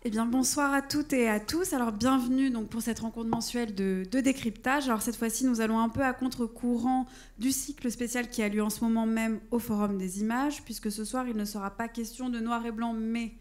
Eh bien, bonsoir à toutes et à tous. Alors, bienvenue donc, pour cette rencontre mensuelle de décryptage. Alors, cette fois-ci, nous allons un peu à contre-courant du cycle spécial qui a lieu en ce moment même au Forum des images, puisque ce soir, il ne sera pas question de noir et blanc, mais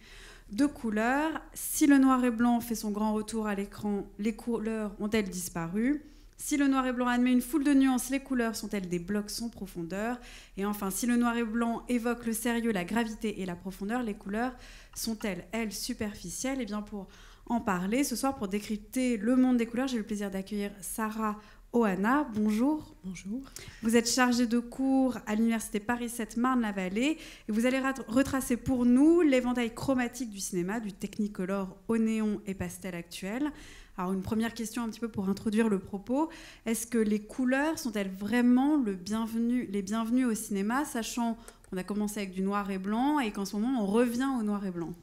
de couleurs. Si le noir et blanc fait son grand retour à l'écran, les couleurs ont-elles disparu ? Si le noir et blanc admet une foule de nuances, les couleurs sont-elles des blocs sans profondeur ? Et enfin, si le noir et blanc évoque le sérieux, la gravité et la profondeur, les couleurs sont-elles, elles, superficielles ? Et bien pour en parler, ce soir, pour décrypter le monde des couleurs, j'ai eu le plaisir d'accueillir Sarah Ohana. Bonjour. Bonjour. Vous êtes chargée de cours à l'Université Paris 7 Marne-la-Vallée et vous allez retracer pour nous l'éventail chromatique du cinéma, du Technicolor au néon et pastel actuel. Alors une première question un petit peu pour introduire le propos. Est-ce que les couleurs sont-elles vraiment les bienvenues au cinéma, sachant qu'on a commencé avec du noir et blanc et qu'en ce moment on revient au noir et blanc ?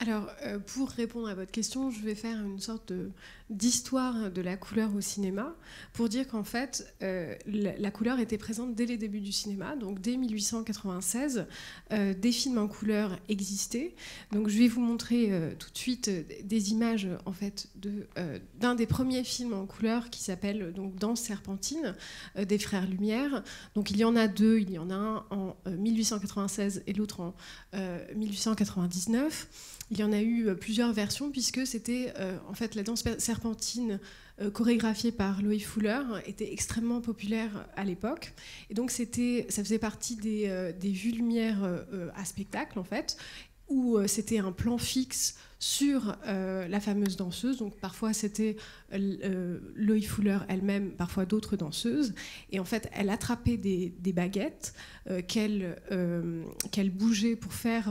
Alors, pour répondre à votre question, je vais faire une sorte d'histoire de la couleur au cinéma, pour dire qu'en fait, la couleur était présente dès les débuts du cinéma. Donc, dès 1896, des films en couleur existaient. Donc, je vais vous montrer tout de suite des images, en fait, d'un des premiers films en couleur qui s'appelle donc Danse serpentine, des Frères Lumière. Donc, il y en a deux. Il y en a un en 1896 et l'autre en 1899. Il y en a eu plusieurs versions puisque c'était en fait la danse serpentine chorégraphiée par Loie Fuller était extrêmement populaire à l'époque et donc ça faisait partie des vues lumière à spectacle en fait où c'était un plan fixe sur la fameuse danseuse. Donc parfois c'était Loie Fuller elle-même, parfois d'autres danseuses. Et en fait, elle attrapait des baguettes qu'elle bougeait pour faire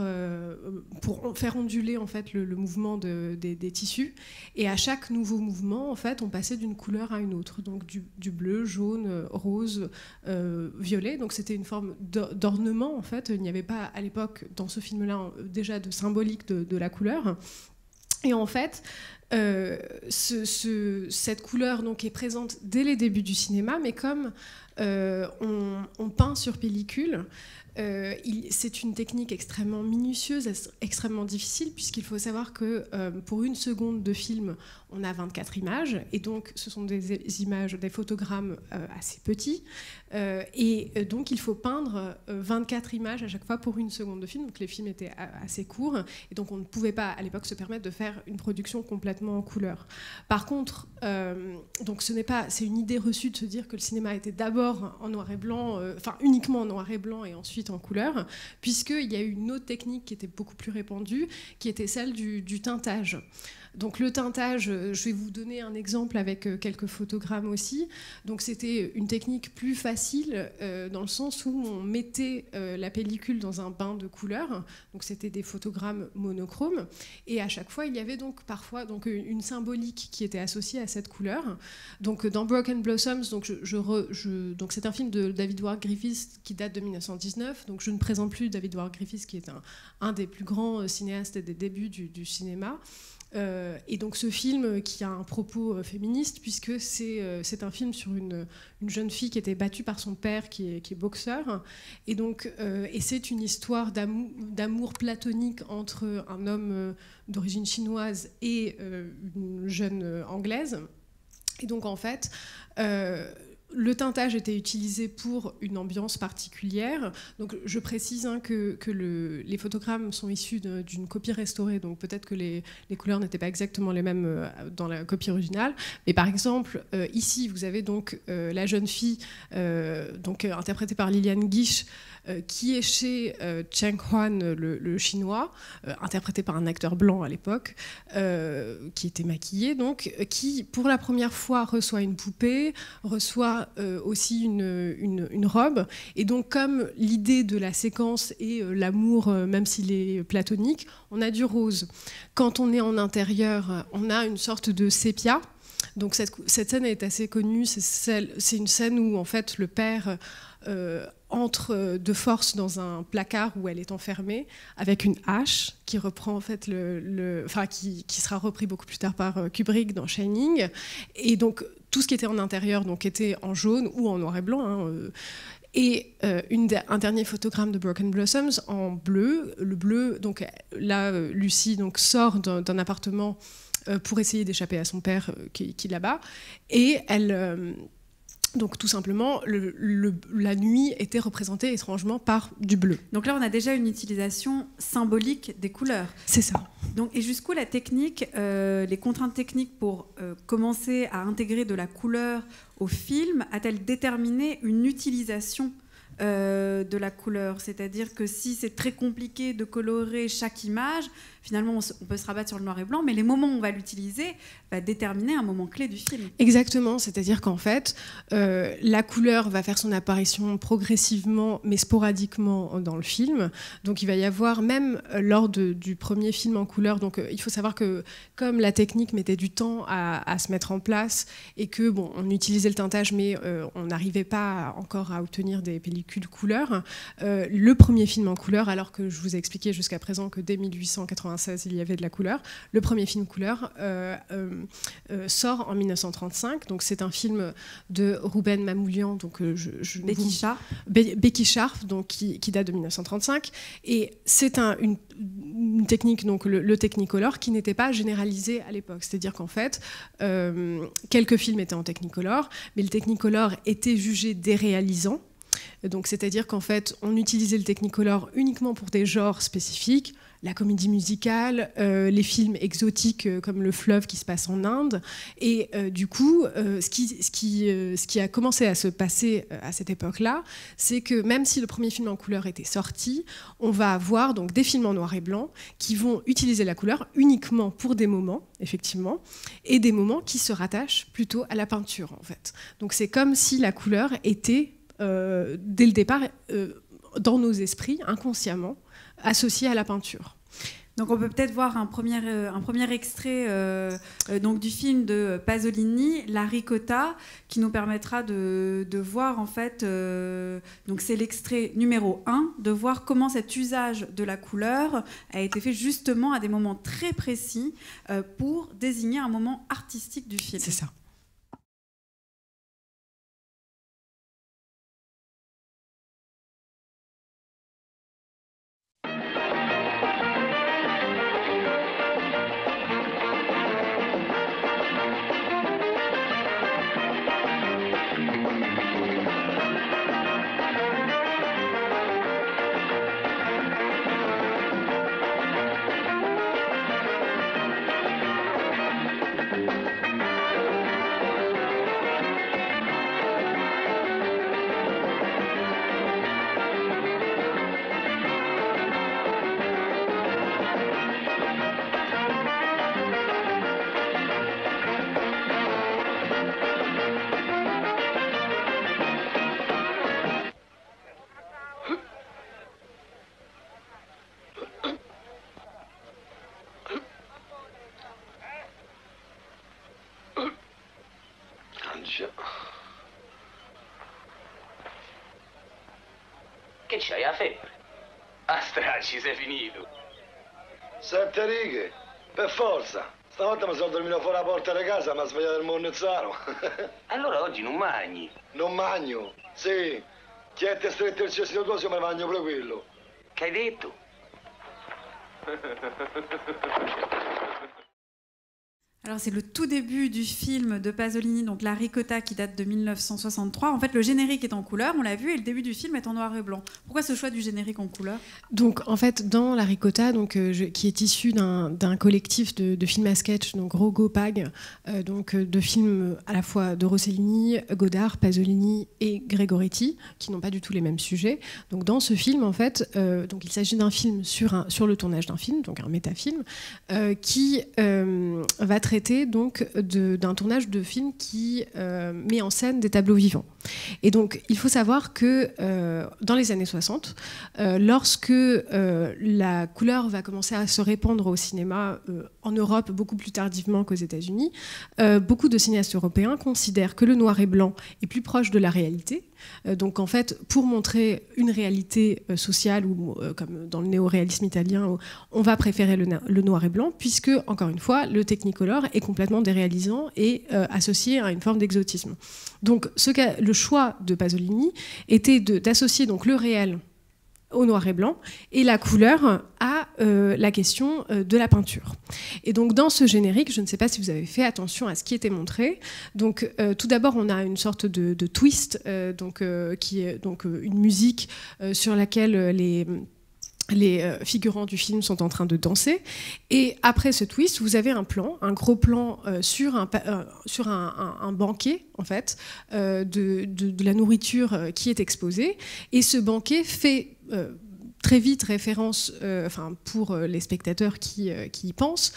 onduler en fait le mouvement des tissus. Et à chaque nouveau mouvement, en fait, on passait d'une couleur à une autre. Donc du bleu, jaune, rose, violet. Donc c'était une forme d'ornement en fait. Il n'y avait pas à l'époque dans ce film-là déjà de symbolique de la couleur. Et en fait, cette couleur donc, est présente dès les débuts du cinéma, mais comme on peint sur pellicule, c'est une technique extrêmement minutieuse, extrêmement difficile, puisqu'il faut savoir que pour une seconde de film, on a 24 images, et donc ce sont des images, des photogrammes assez petits, et donc il faut peindre 24 images à chaque fois pour une seconde de film, donc les films étaient assez courts, et donc on ne pouvait pas à l'époque se permettre de faire une production complètement en couleur. Par contre, donc c'est une idée reçue de se dire que le cinéma était d'abord en noir et blanc, uniquement en noir et blanc et ensuite en couleur, puisqu'il y a eu une autre technique qui était beaucoup plus répandue, qui était celle du teintage. Donc le teintage, je vais vous donner un exemple avec quelques photogrammes aussi. Donc c'était une technique plus facile dans le sens où on mettait la pellicule dans un bain de couleurs. Donc c'était des photogrammes monochromes. Et à chaque fois, il y avait donc parfois une symbolique qui était associée à cette couleur. Donc dans Broken Blossoms, donc c'est un film de David Ward Griffiths qui date de 1919. Donc je ne présente plus David Ward Griffiths qui est un des plus grands cinéastes des débuts du cinéma. Et donc ce film qui a un propos féministe puisque c'est un film sur une jeune fille qui était battue par son père qui est boxeur et donc et c'est une histoire d'amour platonique entre un homme d'origine chinoise et une jeune anglaise et donc en fait le teintage était utilisé pour une ambiance particulière. Donc, je précise que les photogrammes sont issus d'une copie restaurée, donc peut-être que les couleurs n'étaient pas exactement les mêmes dans la copie originale. Mais par exemple, ici, vous avez donc la jeune fille, interprétée par Liliane Guiche, qui est chez Cheng Huan, le chinois, interprété par un acteur blanc à l'époque, qui était maquillé, donc, qui, pour la première fois, reçoit une poupée, reçoit aussi une robe. Et donc, comme l'idée de la séquence est l'amour, même s'il est platonique, on a du rose. Quand on est en intérieur, on a une sorte de sépia. Donc cette scène est assez connue. C'est une scène où, en fait, le père entre de force dans un placard où elle est enfermée avec une hache qui reprend en fait qui sera repris beaucoup plus tard par Kubrick dans Shining. Et donc tout ce qui était en intérieur donc était en jaune ou en noir et blanc. Et un dernier photogramme de Broken Blossoms en bleu. Le bleu, donc là, Lucie donc, sort d'un appartement pour essayer d'échapper à son père qui là-bas. Et elle... donc tout simplement, la nuit était représentée étrangement par du bleu. Donc là, on a déjà une utilisation symbolique des couleurs. C'est ça. Donc, et jusqu'où la technique, les contraintes techniques pour commencer à intégrer de la couleur au film, a-t-elle déterminé une utilisation de la couleur? C'est-à-dire que si c'est très compliqué de colorer chaque image, finalement, on peut se rabattre sur le noir et blanc, mais les moments où on va l'utiliser va déterminer un moment clé du film. Exactement, c'est-à-dire qu'en fait, la couleur va faire son apparition progressivement, mais sporadiquement dans le film. Donc il va y avoir, même lors du premier film en couleur, donc il faut savoir que comme la technique mettait du temps à se mettre en place, et que, bon, on utilisait le teintage, mais on n'arrivait pas encore à obtenir des pellicules couleur, le premier film en couleur, alors que je vous ai expliqué jusqu'à présent que dès 1896, il y avait de la couleur, le premier film couleur sort en 1935. Donc c'est un film de Rouben Mamoulian, donc Becky Sharp, donc qui date de 1935, et c'est une technique, donc le Technicolor, qui n'était pas généralisé à l'époque. C'est-à-dire qu'en fait, quelques films étaient en Technicolor, mais le Technicolor était jugé déréalisant. Donc, c'est-à-dire qu'en fait, on utilisait le Technicolor uniquement pour des genres spécifiques, la comédie musicale, les films exotiques comme Le Fleuve qui se passe en Inde. Et du coup, ce qui a commencé à se passer à cette époque-là, c'est que même si le premier film en couleur était sorti, on va avoir donc des films en noir et blanc qui vont utiliser la couleur uniquement pour des moments, effectivement, et des moments qui se rattachent plutôt à la peinture, en fait. Donc c'est comme si la couleur était, dès le départ, dans nos esprits, inconsciemment, associé à la peinture. Donc on peut peut-être voir un premier extrait donc du film de Pasolini, La Ricotta, qui nous permettra de voir en fait, donc c'est l'extrait numéro 1, de voir comment cet usage de la couleur a été fait justement à des moments très précis pour désigner un moment artistique du film. C'est ça. Che c'hai, la febbre? A stracci, sei finito. 7 righe, per forza. Stavolta mi sono dormito fuori la porta di casa, mi ha svegliato il monnezzaro. Allora oggi non mangi? Non magno, sì. Chi è te stretto il cestino tuo, se me ne magno pure quello. Che hai detto? Alors c'est le tout début du film de Pasolini, donc La Ricotta, qui date de 1963. En fait, le générique est en couleur, on l'a vu, et le début du film est en noir et blanc. Pourquoi ce choix du générique en couleur ? Donc en fait, dans La Ricotta, donc, qui est issu d'un collectif de films à sketch, donc Rogopag, donc de films à la fois de Rossellini, Godard, Pasolini et Gregoretti, qui n'ont pas du tout les mêmes sujets. Donc dans ce film, en fait, donc il s'agit d'un film sur le tournage d'un film, donc un métafilm, qui va traiter donc d'un tournage de film qui met en scène des tableaux vivants. Et donc il faut savoir que dans les années 60, lorsque la couleur va commencer à se répandre au cinéma en Europe beaucoup plus tardivement qu'aux États-Unis, beaucoup de cinéastes européens considèrent que le noir et blanc est plus proche de la réalité Donc en fait, pour montrer une réalité sociale, ou comme dans le néo-réalisme italien, on va préférer le noir et blanc, puisque, encore une fois, le Technicolor est complètement déréalisant et associé à une forme d'exotisme. Donc le choix de Pasolini était d'associer donc le réel au noir et blanc, et la couleur à la question de la peinture. Et donc dans ce générique, je ne sais pas si vous avez fait attention à ce qui était montré. Donc tout d'abord, on a une sorte de twist, qui est donc une musique sur laquelle les figurants du film sont en train de danser. Et après ce twist, vous avez un gros plan sur un banquet, en fait, de la nourriture qui est exposée. Et ce banquet fait très vite référence, pour les spectateurs qui y pensent,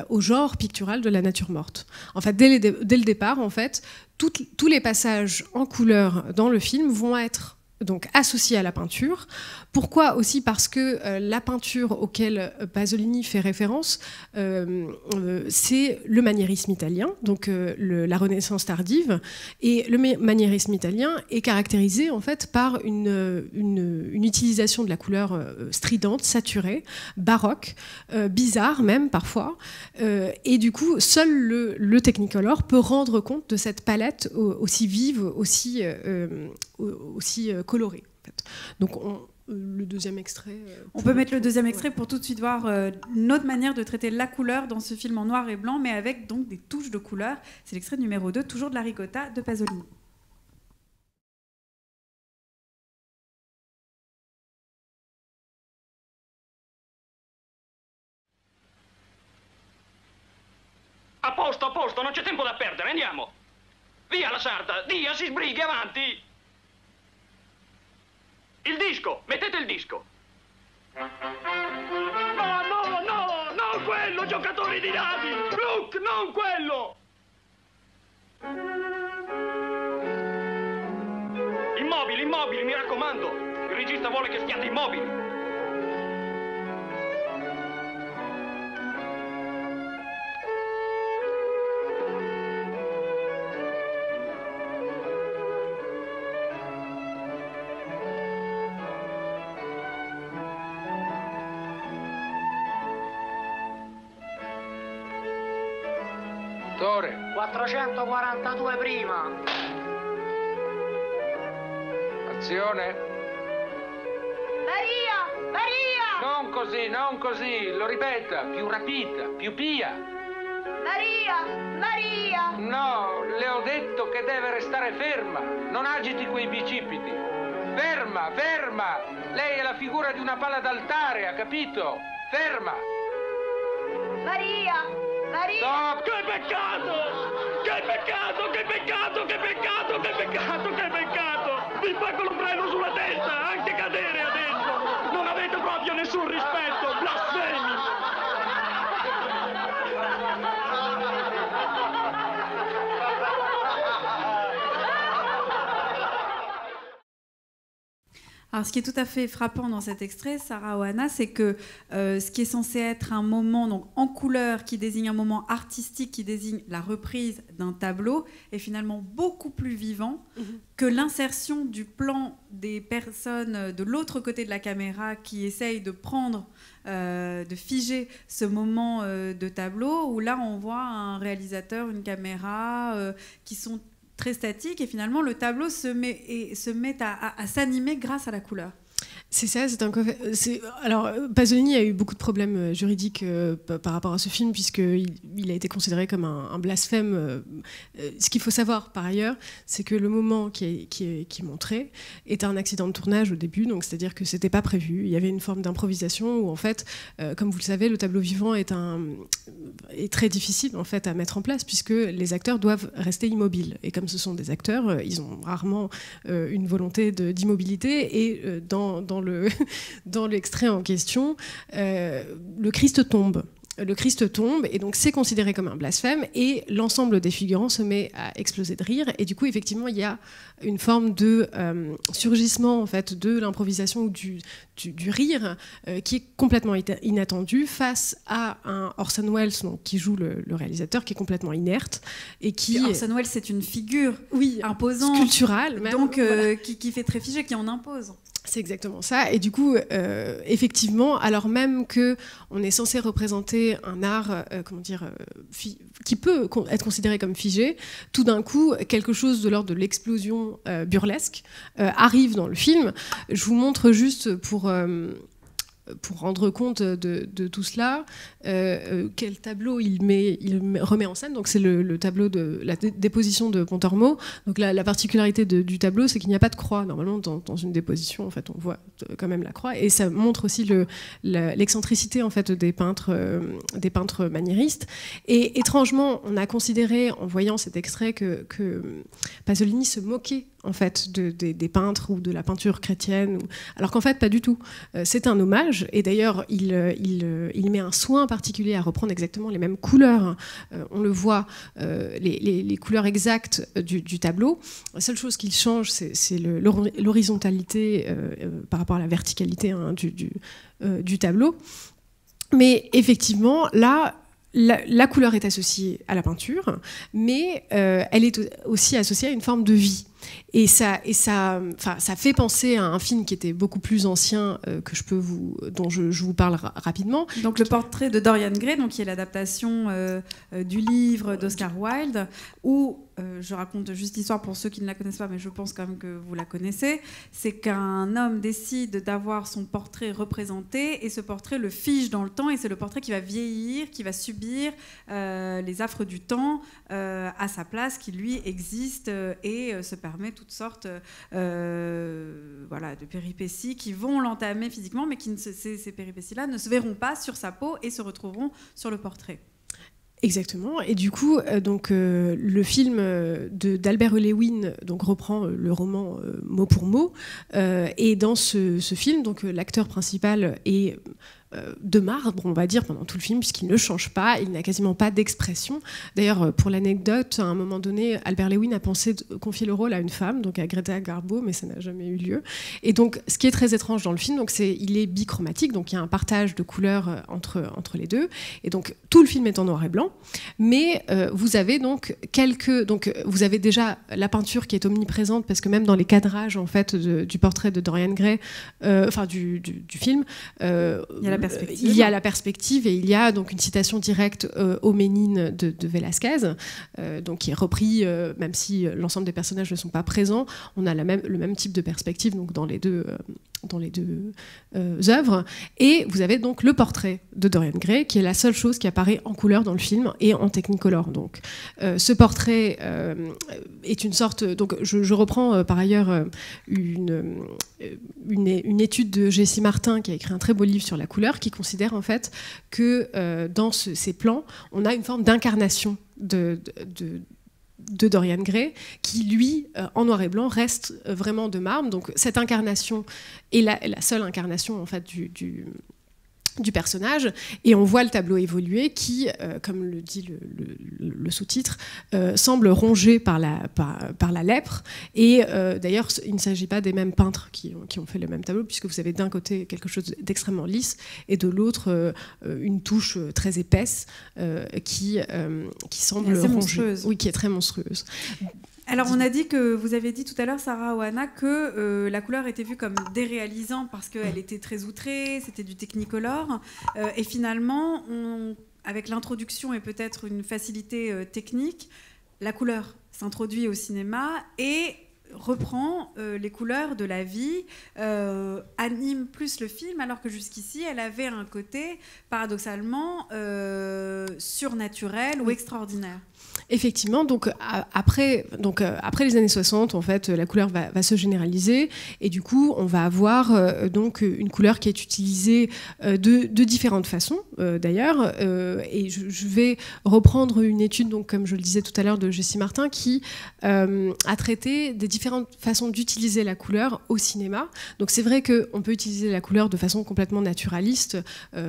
au genre pictural de la nature morte. En fait, dès le départ, en fait, tous les passages en couleur dans le film vont être donc associé à la peinture. Pourquoi aussi? Parce que la peinture auquel Pasolini fait référence, c'est le maniérisme italien, donc la Renaissance tardive. Et le maniérisme italien est caractérisé en fait par une utilisation de la couleur stridente, saturée, baroque, bizarre même parfois. Et du coup, seul le Technicolor peut rendre compte de cette palette aussi vive, aussi colorée. En fait. Donc le deuxième extrait. On peut mettre le deuxième extrait pour tout de suite voir une autre manière de traiter la couleur dans ce film en noir et blanc, mais avec donc des touches de couleur. C'est l'extrait numéro 2, toujours de la Ricotta de Pasolini. A posto, non c'è tempo da perdere, andiamo! Via la sarda, dia, si sbrighi, avanti! Il disco, mettete il disco! No, non quello, giocatori di dadi! Look, non quello! Immobili, mi raccomando! Il regista vuole che stiate immobili! Dottore. 442 prima. Azione. Maria! Non così, lo ripeta, più rapida, più pia. Maria! No, le ho detto che deve restare ferma, non agiti quei bicipiti. Ferma! Lei è la figura di una pala d'altare, ha capito? Ferma! Maria! Stop! Che peccato! Vi spacco l'ombrello sulla testa, anche cadere adesso! Non avete proprio nessun rispetto, blasfemi! Alors, ce qui est tout à fait frappant dans cet extrait, Sarah Ohana, c'est que ce qui est censé être un moment donc, en couleur, qui désigne un moment artistique, qui désigne la reprise d'un tableau, est finalement beaucoup plus vivant que l'insertion du plan des personnes de l'autre côté de la caméra qui essayent de prendre, de figer ce moment de tableau, où là, on voit un réalisateur, une caméra qui sont très statique, et finalement le tableau se met à s'animer grâce à la couleur. C'est ça, alors Pasolini a eu beaucoup de problèmes juridiques par rapport à ce film, puisqu'il a été considéré comme un blasphème. Ce qu'il faut savoir par ailleurs, c'est que le moment qui est montré est un accident de tournage au début, donc c'est-à-dire que c'était pas prévu. Il y avait une forme d'improvisation où en fait, comme vous le savez, le tableau vivant est très difficile en fait à mettre en place, puisque les acteurs doivent rester immobiles. Et comme ce sont des acteurs, ils ont rarement une volonté d'immobilité. Et dans l'extrait en question, le Christ tombe. le Christ tombe, et donc c'est considéré comme un blasphème, et l'ensemble des figurants se met à exploser de rire, et du coup effectivement il y a une forme de surgissement en fait de l'improvisation ou du rire qui est complètement inattendu face à un Orson Welles donc, qui joue le réalisateur, qui est complètement inerte et qui Orson Welles c'est une figure imposante, sculpturale même, donc voilà. qui fait très figé, qui en impose. C'est exactement ça. Et du coup, effectivement, alors même qu'on est censé représenter un art, qui peut être considéré comme figé, tout d'un coup, quelque chose de l'ordre de l'explosion burlesque arrive dans le film. Je vous montre juste pour rendre compte de tout cela, quel tableau il remet en scène. Donc c'est le tableau de la déposition de Pontormo. Donc la particularité du tableau, c'est qu'il n'y a pas de croix. Normalement, dans une déposition, en fait, on voit quand même la croix. Et ça montre aussi l'excentricité en fait des peintres maniéristes. Et étrangement, on a considéré, en voyant cet extrait, que Pasolini se moquait en fait des peintres ou de la peinture chrétienne, alors qu'en fait pas du tout. C'est un hommage, et d'ailleurs il met un soin particulier à reprendre exactement les mêmes couleurs. On le voit, les couleurs exactes du tableau. La seule chose qu'il change, c'est l'horizontalité par rapport à la verticalité du tableau. Mais effectivement, là, la couleur est associée à la peinture, mais elle est aussi associée à une forme de vie. Et ça fait penser à un film qui était beaucoup plus ancien dont je vous parle rapidement. Donc le portrait de Dorian Gray, donc, qui est l'adaptation du livre d'Oscar Wilde, où je raconte juste l'histoire pour ceux qui ne la connaissent pas, mais je pense quand même que vous la connaissez. C'est qu'un homme décide d'avoir son portrait représenté, et ce portrait le fige dans le temps, et c'est le portrait qui va vieillir, qui va subir les affres du temps à sa place, qui lui existe et se permet toutes sortes de péripéties qui vont l'entamer physiquement, mais ces péripéties-là ne se verront pas sur sa peau et se retrouveront sur le portrait. Exactement. Et du coup, le film d'Albert Lewin reprend le roman mot pour mot. Et dans ce film, l'acteur principal est de marbre, on va dire, pendant tout le film, puisqu'il ne change pas, il n'a quasiment pas d'expression. D'ailleurs, pour l'anecdote, à un moment donné, Albert Lewin a pensé confier le rôle à une femme, donc à Greta Garbo, mais ça n'a jamais eu lieu. Et donc, ce qui est très étrange dans le film, il est bichromatique, donc il y a un partage de couleurs entre les deux. Et donc, tout le film est en noir et blanc, mais vous avez vous avez déjà la peinture qui est omniprésente, parce que même dans les cadrages en fait du portrait de Dorian Gray, du film, il y a la perspective, et il y a donc une citation directe au Ménine de Velázquez, qui est repris, même si l'ensemble des personnages ne sont pas présents. On a le même type de perspective donc dans les deux œuvres. Et vous avez donc le portrait de Dorian Gray, qui est la seule chose qui apparaît en couleur dans le film et en Technicolor. Donc, ce portrait est une sorte... Donc, je reprends par ailleurs une étude de Jessie Martin, qui a écrit un très beau livre sur la couleur, qui considère en fait que dans ces plans, on a une forme d'incarnation de Dorian Gray, qui lui, en noir et blanc, reste vraiment de marbre. Donc cette incarnation est la seule incarnation en fait du personnage, et on voit le tableau évoluer qui, comme le dit le sous-titre, semble rongé par la lèpre. Et d'ailleurs, il ne s'agit pas des mêmes peintres qui ont fait le même tableau, puisque vous avez d'un côté quelque chose d'extrêmement lisse, et de l'autre une touche très épaisse qui semble rongée. Oui, qui est très monstrueuse. Alors, on a dit que vous avez dit tout à l'heure, Sarah Oana, que la couleur était vue comme déréalisante parce qu'elle était très outrée, c'était du Technicolor. Et finalement, avec l'introduction et peut-être une facilité technique, la couleur s'introduit au cinéma et reprend les couleurs de la vie, anime plus le film, alors que jusqu'ici, elle avait un côté paradoxalement surnaturel ou extraordinaire. effectivement, donc après les années 60, en fait, la couleur va se généraliser et du coup, on va avoir donc une couleur qui est utilisée de différentes façons, d'ailleurs. Et je vais reprendre une étude, donc comme je le disais tout à l'heure, de Jessie Martin, qui a traité des différentes façons d'utiliser la couleur au cinéma. Donc c'est vrai qu'on peut utiliser la couleur de façon complètement naturaliste.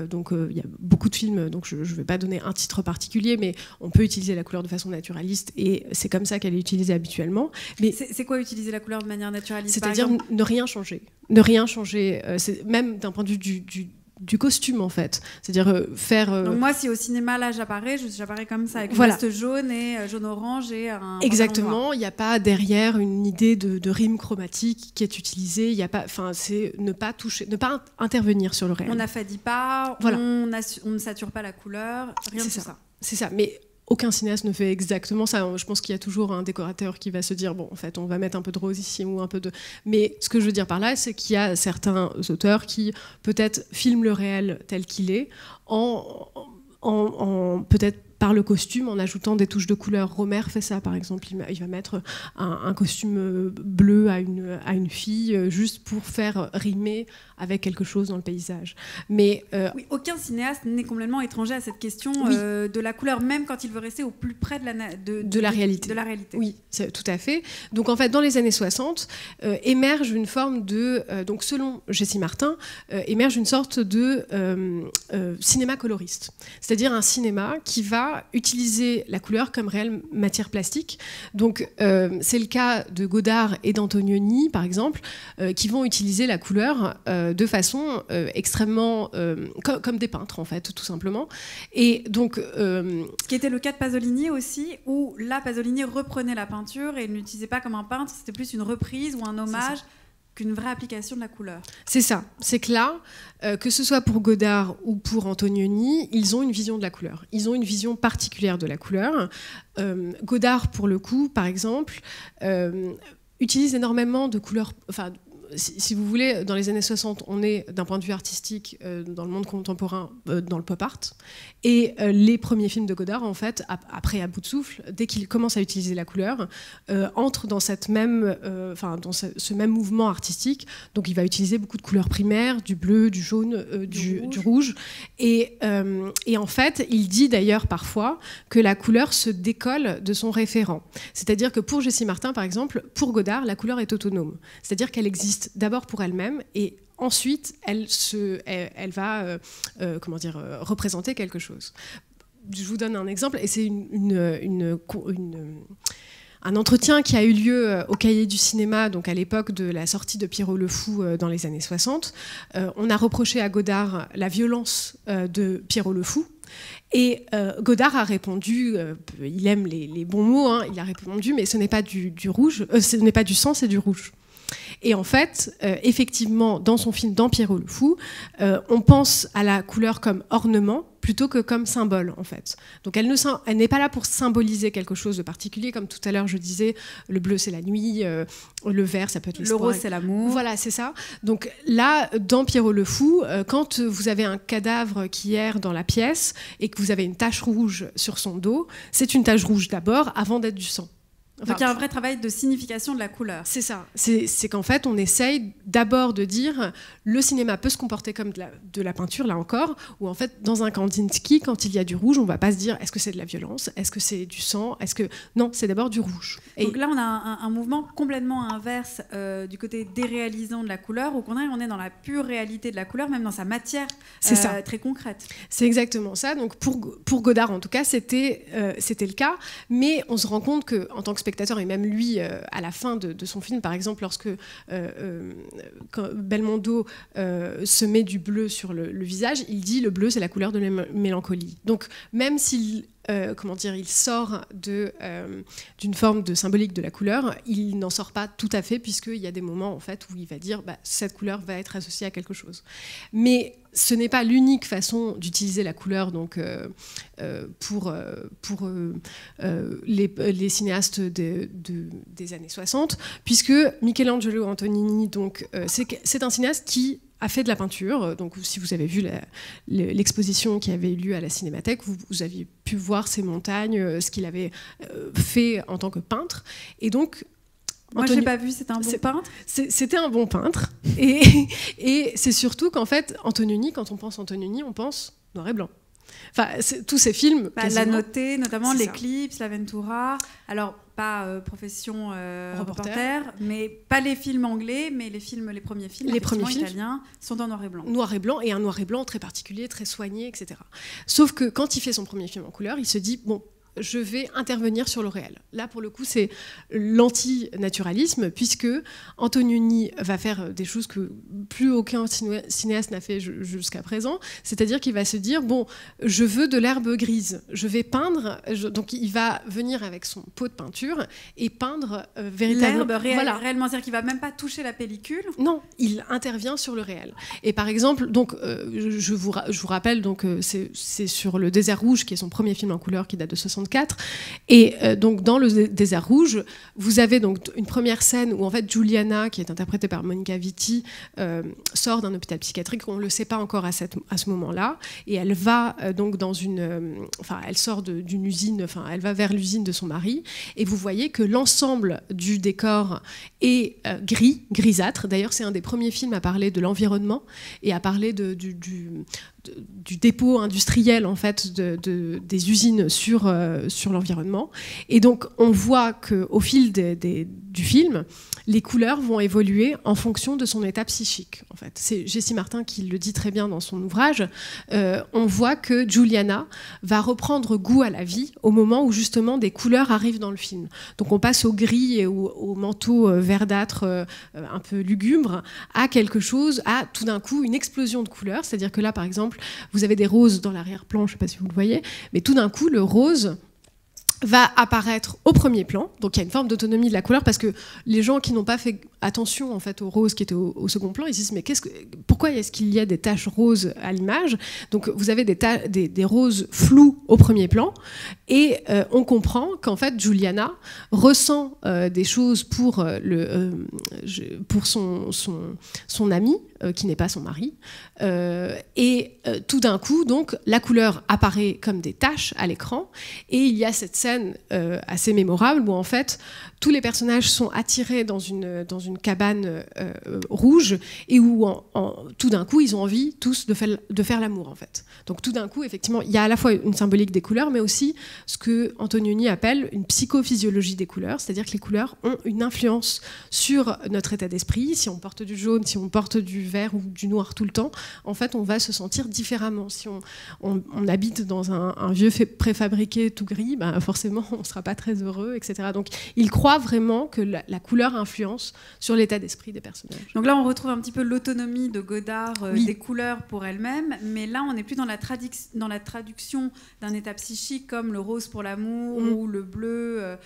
Donc il y a beaucoup de films, donc je ne vais pas donner un titre particulier, mais on peut utiliser la couleur de façon naturaliste et c'est comme ça qu'elle est utilisée habituellement. Mais c'est quoi utiliser la couleur de manière naturaliste? C'est-à-dire ne rien changer. Ne rien changer, même d'un point de vue du costume en fait, c'est-à-dire faire. Donc moi, si au cinéma là j'apparais comme ça avec une veste jaune et jaune-orange et un. Exactement, il n'y a pas derrière une idée de rime chromatique qui est utilisée. Il y a pas, c'est ne pas toucher, ne pas intervenir sur le réel. On n'affadit pas, voilà. On ne sature pas la couleur, rien de tout ça. C'est ça, mais aucun cinéaste ne fait exactement ça. Je pense qu'il y a toujours un décorateur qui va se dire bon, en fait, on va mettre un peu de rose ici ou un peu de. Mais ce que je veux dire par là, c'est qu'il y a certains auteurs qui peut-être filment le réel tel qu'il est, en peut-être par le costume, en ajoutant des touches de couleur. Romer fait ça, par exemple. Il va mettre un costume bleu à une fille, juste pour faire rimer avec quelque chose dans le paysage. Mais oui, aucun cinéaste n'est complètement étranger à cette question de la couleur, même quand il veut rester au plus près de la réalité. De la réalité. Oui, tout à fait. Donc en fait, dans les années 60, émerge une forme de... donc selon Jessie Martin, émerge une sorte de cinéma coloriste. C'est-à-dire un cinéma qui va utiliser la couleur comme réelle matière plastique. Donc c'est le cas de Godard et d'Antonioni, par exemple, qui vont utiliser la couleur de façon extrêmement... comme des peintres, en fait, tout simplement. Et donc... Ce qui était le cas de Pasolini aussi, où là, Pasolini reprenait la peinture et il ne l'utilisait pas comme un peintre, c'était plus une reprise ou un hommage qu'une vraie application de la couleur. C'est ça. C'est que là, que ce soit pour Godard ou pour Antonioni, ils ont une vision de la couleur. Ils ont une vision particulière de la couleur. Godard, pour le coup, par exemple, utilise énormément de couleurs... Enfin, si vous voulez, dans les années 60, on est, d'un point de vue artistique, dans le monde contemporain, dans le pop art. Et les premiers films de Godard, en fait, après À bout de souffle, dès qu'il commence à utiliser la couleur, entrent dans cette même, dans ce même mouvement artistique. Donc, il va utiliser beaucoup de couleurs primaires, du bleu, du jaune, du rouge. Et en fait, il dit d'ailleurs parfois que la couleur se décolle de son référent. C'est-à-dire que pour Jessie Martin, par exemple, pour Godard, la couleur est autonome. C'est-à-dire qu'elle existe d'abord pour elle-même et ensuite elle va représenter quelque chose. Je vous donne un exemple et c'est un entretien qui a eu lieu au Cahier du cinéma, donc à l'époque de la sortie de Pierrot le Fou dans les années 60. On a reproché à Godard la violence de Pierrot le Fou. Et Godard a répondu, il aime les bons mots, hein, il a répondu, mais ce n'est pas du rouge, ce n'est pas du sang, c'est du rouge. Et en fait, effectivement, dans son film, dans Pierrot le Fou, on pense à la couleur comme ornement plutôt que comme symbole, en fait. Donc elle n'est pas là pour symboliser quelque chose de particulier, comme tout à l'heure je disais, le bleu c'est la nuit, le vert ça peut être l'espoir. Le rose c'est l'amour. Voilà, c'est ça. Donc là, dans Pierrot le Fou, quand vous avez un cadavre qui erre dans la pièce et que vous avez une tache rouge sur son dos, c'est une tache rouge d'abord, avant d'être du sang. Donc il y a un vrai travail de signification de la couleur. C'est ça. C'est qu'en fait, on essaye d'abord de dire le cinéma peut se comporter comme de la peinture, là encore, où en fait, dans un Kandinsky, quand il y a du rouge, on ne va pas se dire est-ce que c'est de la violence, est-ce que c'est du sang, non, c'est d'abord du rouge. Et donc là, on a un mouvement complètement inverse du côté déréalisant de la couleur, où on est dans la pure réalité de la couleur, même dans sa matière très concrète. C'est exactement ça. Donc pour Godard, en tout cas, c'était le cas, mais on se rend compte qu'en tant que spectateur, et même lui, à la fin de son film, par exemple, lorsque Belmondo se met du bleu sur le visage, il dit le bleu, c'est la couleur de la mélancolie. Donc, même s'il il sort d'une forme de symbolique de la couleur, il n'en sort pas tout à fait, puisqu'il y a des moments en fait, où il va dire cette couleur va être associée à quelque chose. Mais ce n'est pas l'unique façon d'utiliser la couleur donc, pour les cinéastes des années 60, puisque Michelangelo Antonioni, donc, c'est un cinéaste qui a fait de la peinture. Donc, si vous avez vu l'exposition qui avait eu lieu à la Cinémathèque, vous aviez pu voir ces montagnes, ce qu'il avait fait en tant que peintre. Et donc, moi, je l'ai pas vu, c'était un bon peintre. C'était un bon peintre. Et c'est surtout qu'en fait, Antonioni, quand on pense Antonioni, on pense noir et blanc. Enfin, tous ces films. La Notée, notamment l'Éclipse, la Ventura. Alors, pas profession reporter, mais pas les films anglais, mais les premiers films, italiens, sont en noir et blanc. Noir et blanc, et un noir et blanc très particulier, très soigné, etc. Sauf que quand il fait son premier film en couleur, il se dit, bon, je vais intervenir sur le réel. Là, pour le coup, c'est l'antinaturalisme, puisque Antonioni va faire des choses que plus aucun cinéaste n'a fait jusqu'à présent, c'est-à-dire qu'il va se dire, bon, je veux de l'herbe grise, je vais peindre, donc il va venir avec son pot de peinture et peindre véritablement... L'herbe, réellement, c'est-à-dire qu'il ne va même pas toucher la pellicule. Non, il intervient sur le réel. Et par exemple, donc, je vous rappelle, donc, c'est sur Le Désert Rouge, qui est son premier film en couleur, qui date de 1964. Et donc dans Le Désert Rouge, vous avez donc une première scène où en fait Giuliana, qui est interprétée par Monica Vitti, sort d'un hôpital psychiatrique. On ne le sait pas encore à ce moment-là, et elle va donc dans elle sort d'une usine, elle va vers l'usine de son mari, et vous voyez que l'ensemble du décor est grisâtre. D'ailleurs, c'est un des premiers films à parler de l'environnement et à parler du dépôt industriel en fait des usines sur l'environnement. Et donc on voit qu'au fil du film, les couleurs vont évoluer en fonction de son état psychique. En fait, c'est Jessie Martin qui le dit très bien dans son ouvrage. On voit que Giuliana va reprendre goût à la vie au moment où justement des couleurs arrivent dans le film. Donc on passe au gris et au manteau verdâtre un peu lugubre à quelque chose, à tout d'un coup une explosion de couleurs. C'est-à-dire que là, par exemple, vous avez des roses dans l'arrière-plan, je ne sais pas si vous le voyez, mais tout d'un coup, le rose va apparaître au premier plan. Donc il y a une forme d'autonomie de la couleur, parce que les gens qui n'ont pas fait attention en fait aux roses qui étaient au second plan, ils se disent mais pourquoi est-ce qu'il y a des taches roses à l'image? Donc vous avez des roses floues au premier plan, et on comprend qu'en fait Giuliana ressent des choses pour son ami, qui n'est pas son mari, et tout d'un coup donc la couleur apparaît comme des taches à l'écran, et il y a cette scène assez mémorable où en fait tous les personnages sont attirés dans une cabane rouge, et où tout d'un coup ils ont envie tous de faire l'amour en fait. Donc tout d'un coup effectivement il y a à la fois une symbolique des couleurs, mais aussi ce que Antonioni appelle une psychophysiologie des couleurs, c'est-à-dire que les couleurs ont une influence sur notre état d'esprit. Si on porte du jaune, si on porte du vert ou du noir tout le temps, en fait on va se sentir différemment. Si on habite dans un vieux préfabriqué tout gris, ben forcément on ne sera pas très heureux, etc. Donc il croit vraiment que la couleur influence sur l'état d'esprit des personnages. Donc là on retrouve un petit peu l'autonomie de Godard oui. des couleurs pour elles-mêmes, mais là on n'est plus dans la traduction d'un état psychique comme le rose pour l'amour ou le bleu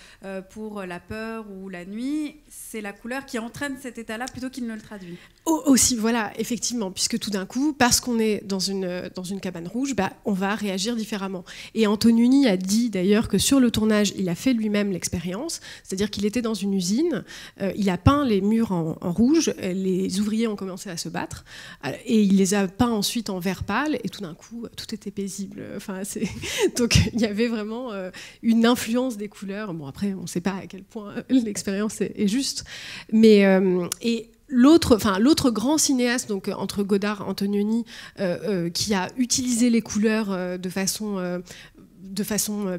pour la peur ou la nuit. C'est la couleur qui entraîne cet état-là plutôt qu'il ne le traduit. Aussi, voilà, effectivement, puisque tout d'un coup, parce qu'on est dans une cabane rouge, on va réagir différemment. Et Antonioni a dit d'ailleurs que sur le tournage, il a fait lui-même l'expérience, c'est-à-dire qu'il était dans une usine, il a peint les murs en rouge, les ouvriers ont commencé à se battre, et il les a peints ensuite en vert pâle, et tout d'un coup, tout était paisible. Donc il y avait vraiment une influence des couleurs. Bon, après, on ne sait pas à quel point l'expérience est juste, mais... L'autre grand cinéaste, donc entre Godard et Antonioni, qui a utilisé les couleurs de façon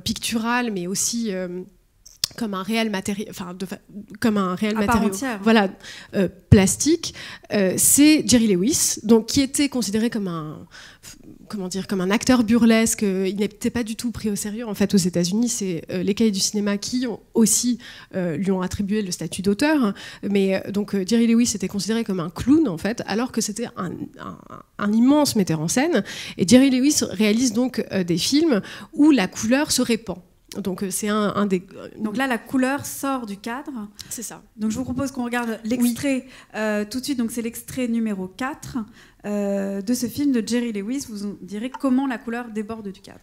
picturale, mais aussi comme un réel matériau, voilà, plastique, c'est Jerry Lewis, donc qui était considéré comme un acteur burlesque. Il n'était pas du tout pris au sérieux en fait aux États-Unis. C'est les Cahiers du cinéma qui lui ont attribué le statut d'auteur. Mais donc Jerry Lewis était considéré comme un clown en fait, alors que c'était un immense metteur en scène. Et Jerry Lewis réalise donc des films où la couleur se répand. Donc c'est un des. Donc là, la couleur sort du cadre. C'est ça. Donc je vous propose qu'on regarde l'extrait tout de suite. Donc c'est l'extrait numéro 4 de ce film de Jerry Lewis. Vous nous direz comment la couleur déborde du cadre.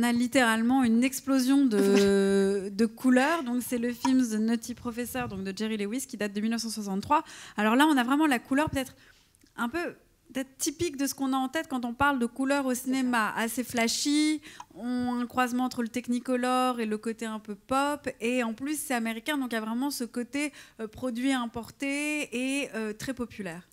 on a littéralement une explosion de couleurs. Donc, c'est le film The Nutty Professor, donc de Jerry Lewis, qui date de 1963. Alors là, on a vraiment la couleur peut-être un peu typique de ce qu'on a en tête quand on parle de couleurs au cinéma, assez flashy, un croisement entre le technicolor et le côté un peu pop, et en plus c'est américain, donc il y a vraiment ce côté produit importé et très populaire.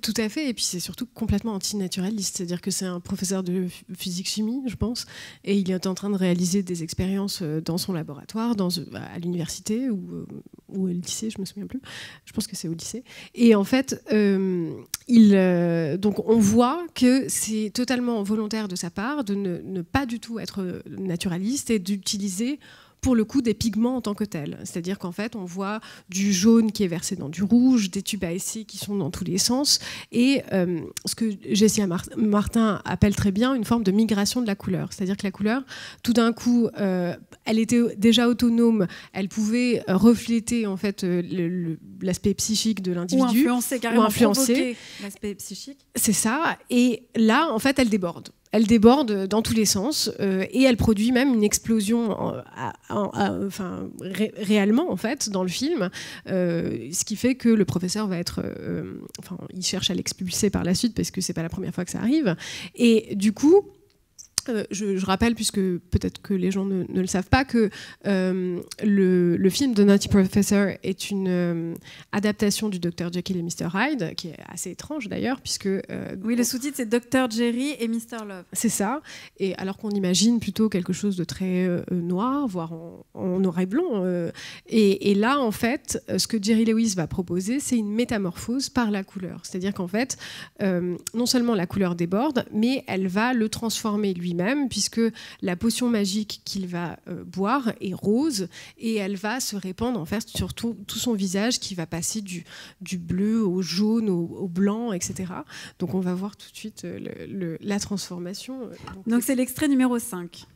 Tout à fait, et puis c'est surtout complètement antinaturaliste, c'est-à-dire que c'est un professeur de physique-chimie, je pense, et il est en train de réaliser des expériences dans son laboratoire, à l'université ou au lycée, je me souviens plus, je pense que c'est au lycée, et en fait, donc on voit que c'est totalement volontaire de sa part de ne pas du tout être naturaliste et d'utiliser pour le coup des pigments en tant que tels. C'est-à-dire qu'en fait, on voit du jaune qui est versé dans du rouge, des tubes à essai qui sont dans tous les sens, et ce que Jessia Martin appelle très bien une forme de migration de la couleur. C'est-à-dire que la couleur, tout d'un coup, elle était déjà autonome, elle pouvait refléter en fait l'aspect psychique de l'individu. Ou influencer l'aspect psychique. C'est ça, et là, en fait, elle déborde. Elle déborde dans tous les sens et elle produit même une explosion réellement en fait dans le film, ce qui fait que le professeur va être, il cherche à l'expulser par la suite parce que c'est pas la première fois que ça arrive, et du coup. Je rappelle, puisque peut-être que les gens ne le savent pas, que le film The Nutty Professor est une adaptation du Dr Jekyll et Mr Hyde, qui est assez étrange d'ailleurs, puisque... oui, le sous-titre c'est Dr Jerry et Mr Love. C'est ça, et alors qu'on imagine plutôt quelque chose de très noir, voire en noir et blanc. Et là, en fait, ce que Jerry Lewis va proposer, c'est une métamorphose par la couleur. C'est-à-dire qu'en fait, non seulement la couleur déborde, mais elle va le transformer lui-même, puisque la potion magique qu'il va boire est rose et elle va se répandre en fait sur tout son visage, qui va passer du bleu au jaune, au blanc, etc. Donc on va voir tout de suite la transformation. Donc c'est l'extrait numéro 5.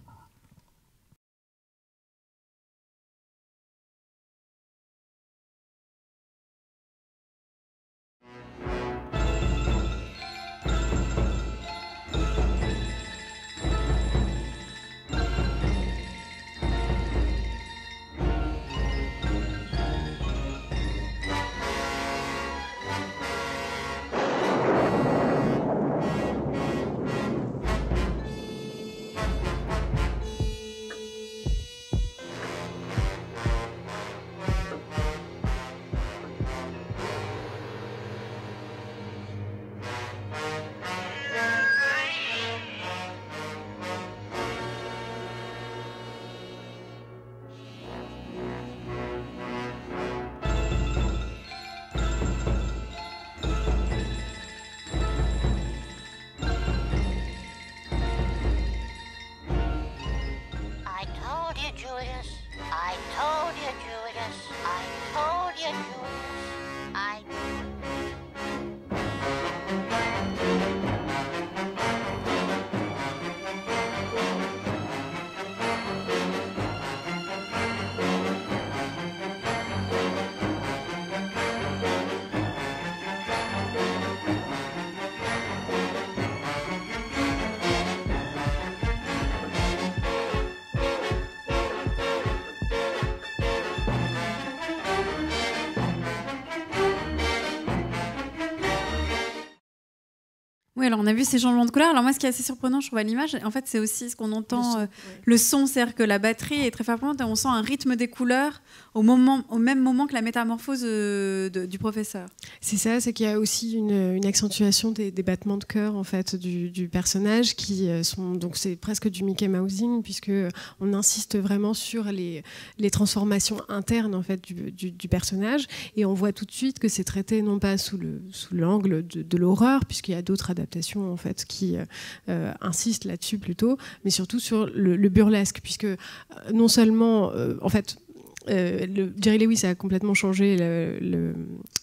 Oui, alors on a vu ces changements de couleur. Alors moi, ce qui est assez surprenant, je trouve, à l'image, en fait, c'est aussi ce qu'on entend, le son, c'est-à-dire que la batterie est très frappante et on sent un rythme des couleurs au même moment que la métamorphose du professeur. C'est ça, c'est qu'il y a aussi une accentuation des battements de cœur en fait du personnage qui sont, donc c'est presque du Mickey Mousing, puisque on insiste vraiment sur les transformations internes en fait du personnage, et on voit tout de suite que c'est traité non pas sous l'angle de l'horreur, puisqu'il y a d'autres adaptations en fait qui insistent là-dessus plutôt, mais surtout sur le burlesque, puisque non seulement en fait Jerry Lewis a complètement changé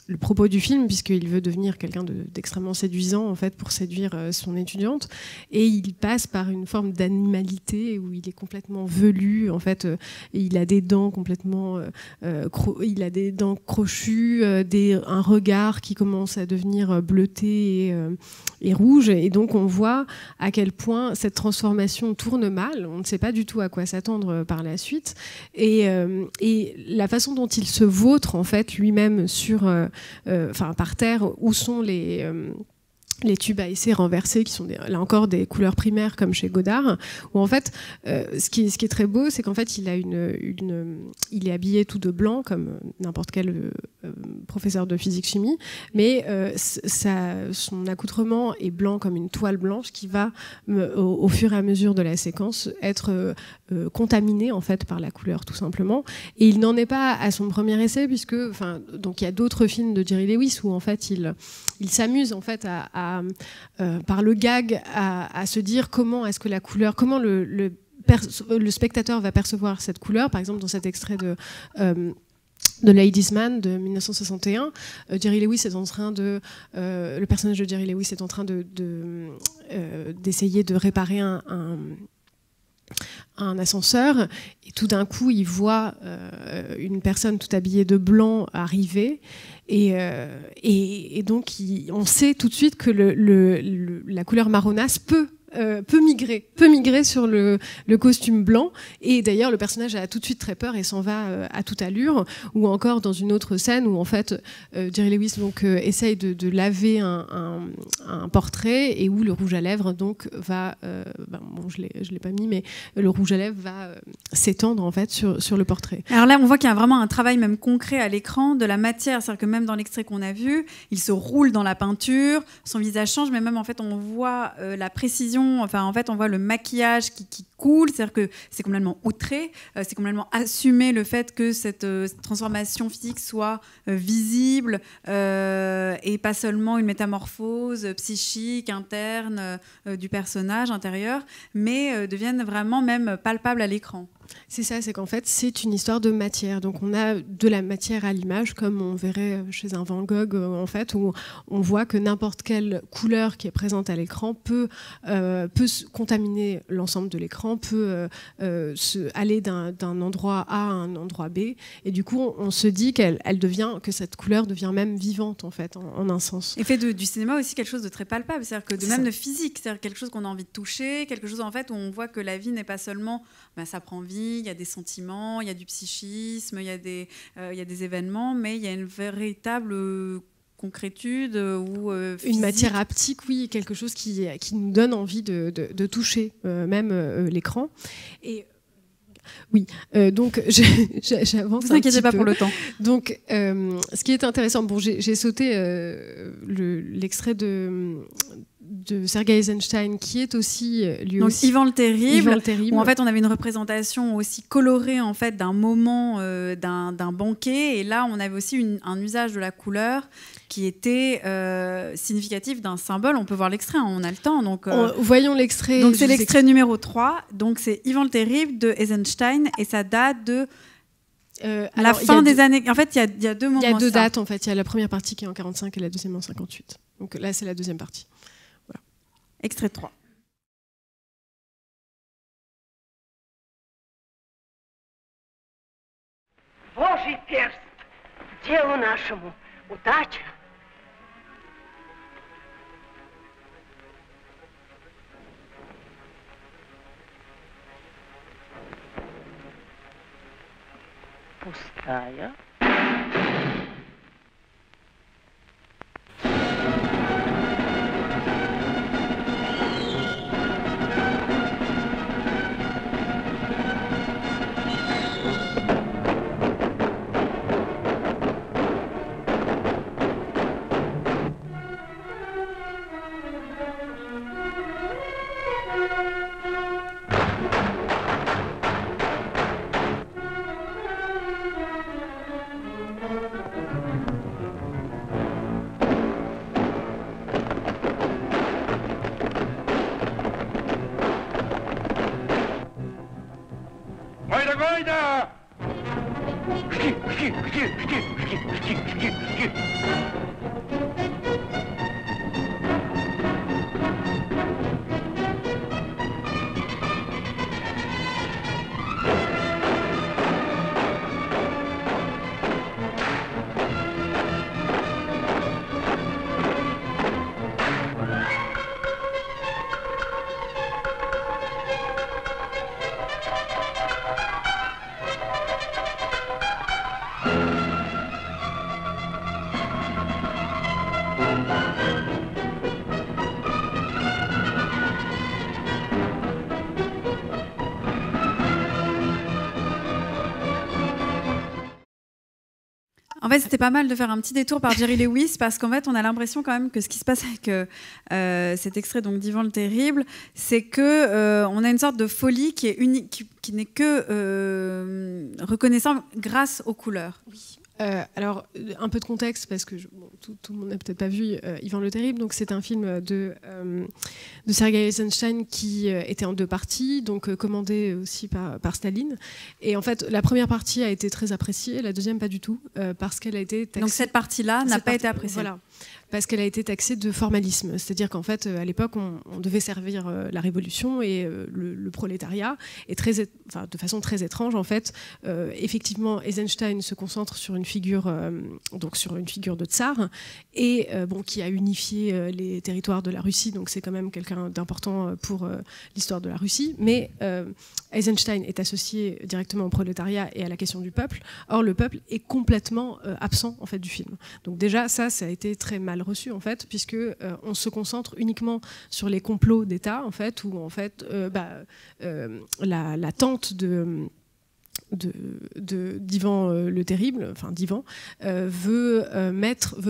le propos du film, puisqu'il veut devenir quelqu'un d'extrêmement séduisant en fait pour séduire son étudiante, et il passe par une forme d'animalité où il est complètement velu en fait, il a des dents complètement il a des dents crochues, un regard qui commence à devenir bleuté et rouge, et donc on voit à quel point cette transformation tourne mal, on ne sait pas du tout à quoi s'attendre par la suite, et la façon dont il se vautre en fait lui-même sur par terre, où sont les tubes à essai renversés, qui sont là encore des couleurs primaires comme chez Godard, où en fait ce qui est très beau, c'est qu'en fait il est habillé tout de blanc comme n'importe quel professeur de physique-chimie, mais son accoutrement est blanc comme une toile blanche qui va au fur et à mesure de la séquence être contaminé en fait par la couleur tout simplement, et il n'en est pas à son premier essai, puisque donc il y a d'autres films de Jerry Lewis où en fait il s'amuse en fait par le gag à se dire comment est-ce que la couleur, comment le spectateur va percevoir cette couleur. Par exemple, dans cet extrait de Ladies Man de 1961, Jerry Lewis est en train le personnage de Jerry Lewis est en train d'essayer de réparer un ascenseur, et tout d'un coup il voit une personne tout habillée de blanc arriver, et donc on sait tout de suite que la couleur marronasse peut migrer sur le costume blanc, et d'ailleurs le personnage a tout de suite très peur et s'en va à toute allure. Ou encore dans une autre scène où en fait Jerry Lewis donc essaye de laver un portrait, et où le rouge à lèvres donc va je l'ai pas mis, mais le rouge à lèvres va s'étendre en fait sur le portrait. Alors là on voit qu'il y a vraiment un travail même concret à l'écran de la matière, c'est-à-dire que même dans l'extrait qu'on a vu, il se roule dans la peinture, son visage change, mais même en fait on voit la précision. Enfin, en fait, on voit le maquillage qui coule, c'est-à-dire que c'est complètement outré, c'est complètement assumé le fait que cette transformation physique soit visible et pas seulement une métamorphose psychique, interne du personnage intérieur, mais devienne vraiment même palpable à l'écran. C'est ça, c'est qu'en fait, c'est une histoire de matière. Donc, on a de la matière à l'image, comme on verrait chez un Van Gogh, en fait, où on voit que n'importe quelle couleur qui est présente à l'écran peut contaminer l'ensemble de l'écran, peut aller d'un endroit A à un endroit B. Et du coup, on se dit que cette couleur devient même vivante, en fait, en un sens. Et fait du cinéma aussi quelque chose de très palpable, c'est-à-dire que même de physique, c'est-à-dire quelque chose qu'on a envie de toucher, quelque chose en fait où on voit que la vie n'est pas seulement ça prend vie, il y a des sentiments, il y a du psychisme, il y a des événements, mais il y a une véritable concrétude ou une matière haptique, oui, quelque chose qui nous donne envie de toucher même l'écran. Et oui, donc j'avance. Ne vous inquiétez pas pour le temps. Donc, ce qui est intéressant, j'ai sauté l'extrait de Sergei Eisenstein, qui est aussi lui donc, aussi Ivan le Terrible, où en fait on avait une représentation aussi colorée en fait d'un moment d'un banquet, et là on avait aussi un usage de la couleur qui était significatif d'un symbole. On peut voir l'extrait, on a le temps. Donc, voyons l'extrait. Donc c'est l'extrait numéro 3, donc c'est Ivan le Terrible de Eisenstein, et ça date de la fin des années. En fait, il y a deux moments. Il y a deux dates en fait. Il y a la première partie qui est en 45 et la deuxième en 58. Donc là, c'est la deuxième partie. Voilà. Extrait 3. Божий перст, делу нашему удача. Пустая. En fait, c'était pas mal de faire un petit détour par Jerry Lewis parce qu'en fait, on a l'impression quand même que ce qui se passe avec cet extrait donc d'Ivan le Terrible, c'est que on a une sorte de folie qui est unique, qui n'est que reconnaissable grâce aux couleurs. Oui. Alors, un peu de contexte, parce que tout le monde n'a peut-être pas vu Ivan le Terrible. Donc, c'est un film de Sergei Eisenstein qui était en 2 parties, donc commandé aussi par Staline. Et en fait, la première partie a été très appréciée, la deuxième pas du tout, parce qu'elle a été taxée. Donc, cette partie-là n'a pas été appréciée. Voilà. Parce qu'elle a été taxée de formalisme. C'est-à-dire qu'en fait, à l'époque, on devait servir la révolution et le prolétariat. Et de façon très étrange, en fait, effectivement, Eisenstein se concentre sur une figure de tsar, et qui a unifié les territoires de la Russie. Donc c'est quand même quelqu'un d'important pour l'histoire de la Russie. Mais Eisenstein est associé directement au prolétariat et à la question du peuple. Or, le peuple est complètement absent en fait du film. Donc déjà, ça a été très mal reçu en fait, puisque on se concentre uniquement sur les complots d'État en fait, où en fait la tante d'Ivan le Terrible, enfin d'Ivan, veut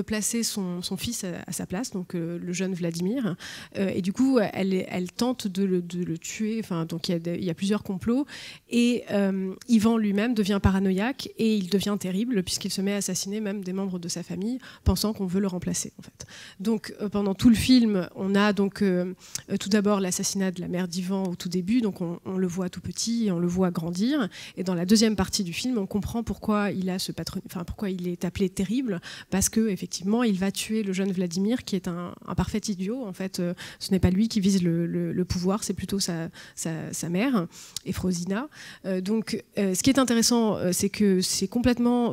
placer son fils à sa place, donc le jeune Vladimir, et du coup elle tente de le tuer. Enfin, donc il y a plusieurs complots, et Ivan lui-même devient paranoïaque et il devient terrible puisqu'il se met à assassiner même des membres de sa famille, pensant qu'on veut le remplacer en fait. Donc pendant tout le film, on a donc tout d'abord l'assassinat de la mère d'Ivan au tout début, donc on le voit tout petit et on le voit grandir, et dans la deuxième partie du film, on comprend pourquoi il a pourquoi il est appelé terrible, parce que effectivement, il va tuer le jeune Vladimir, qui est un parfait idiot. En fait, ce n'est pas lui qui vise le pouvoir, c'est plutôt sa mère, Efrosina. Donc, ce qui est intéressant, c'est que c'est complètement,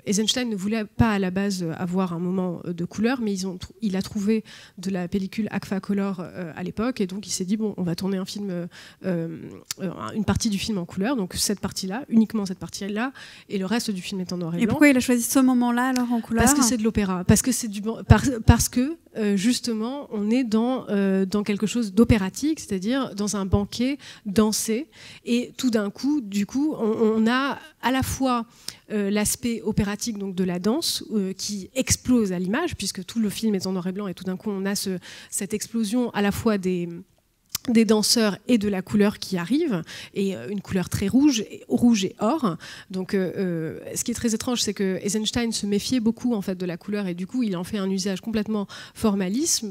Eisenstein ne voulait pas à la base avoir un moment de couleur, mais il a trouvé de la pellicule Agfa Color à l'époque, et donc il s'est dit bon, on va tourner un film, une partie du film en couleur, donc cette partie-là, uniquement cette partie-là, et le reste du film est en noir et blanc. Et pourquoi il a choisi ce moment-là alors en couleur ? Parce que c'est de l'opéra, parce que justement on est dans quelque chose d'opératique, c'est-à-dire dans un banquet dansé, et tout d'un coup, on a à la fois l'aspect opératique donc de la danse qui explose à l'image, puisque tout le film est en noir et blanc, et tout d'un coup on a cette explosion à la fois des danseurs et de la couleur qui arrive, et une couleur très rouge et or. Donc ce qui est très étrange, c'est que Eisenstein se méfiait beaucoup en fait de la couleur, et du coup il en fait un usage complètement formaliste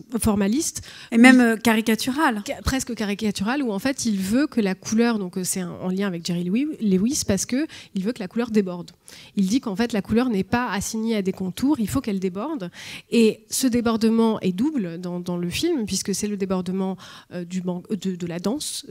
et même caricatural, presque caricatural, où en fait il veut que la couleur, donc c'est en lien avec Jerry Lewis, parce que il veut que la couleur déborde. Il dit qu'en fait la couleur n'est pas assignée à des contours, il faut qu'elle déborde, et ce débordement est double dans le film, puisque c'est le débordement de la danse,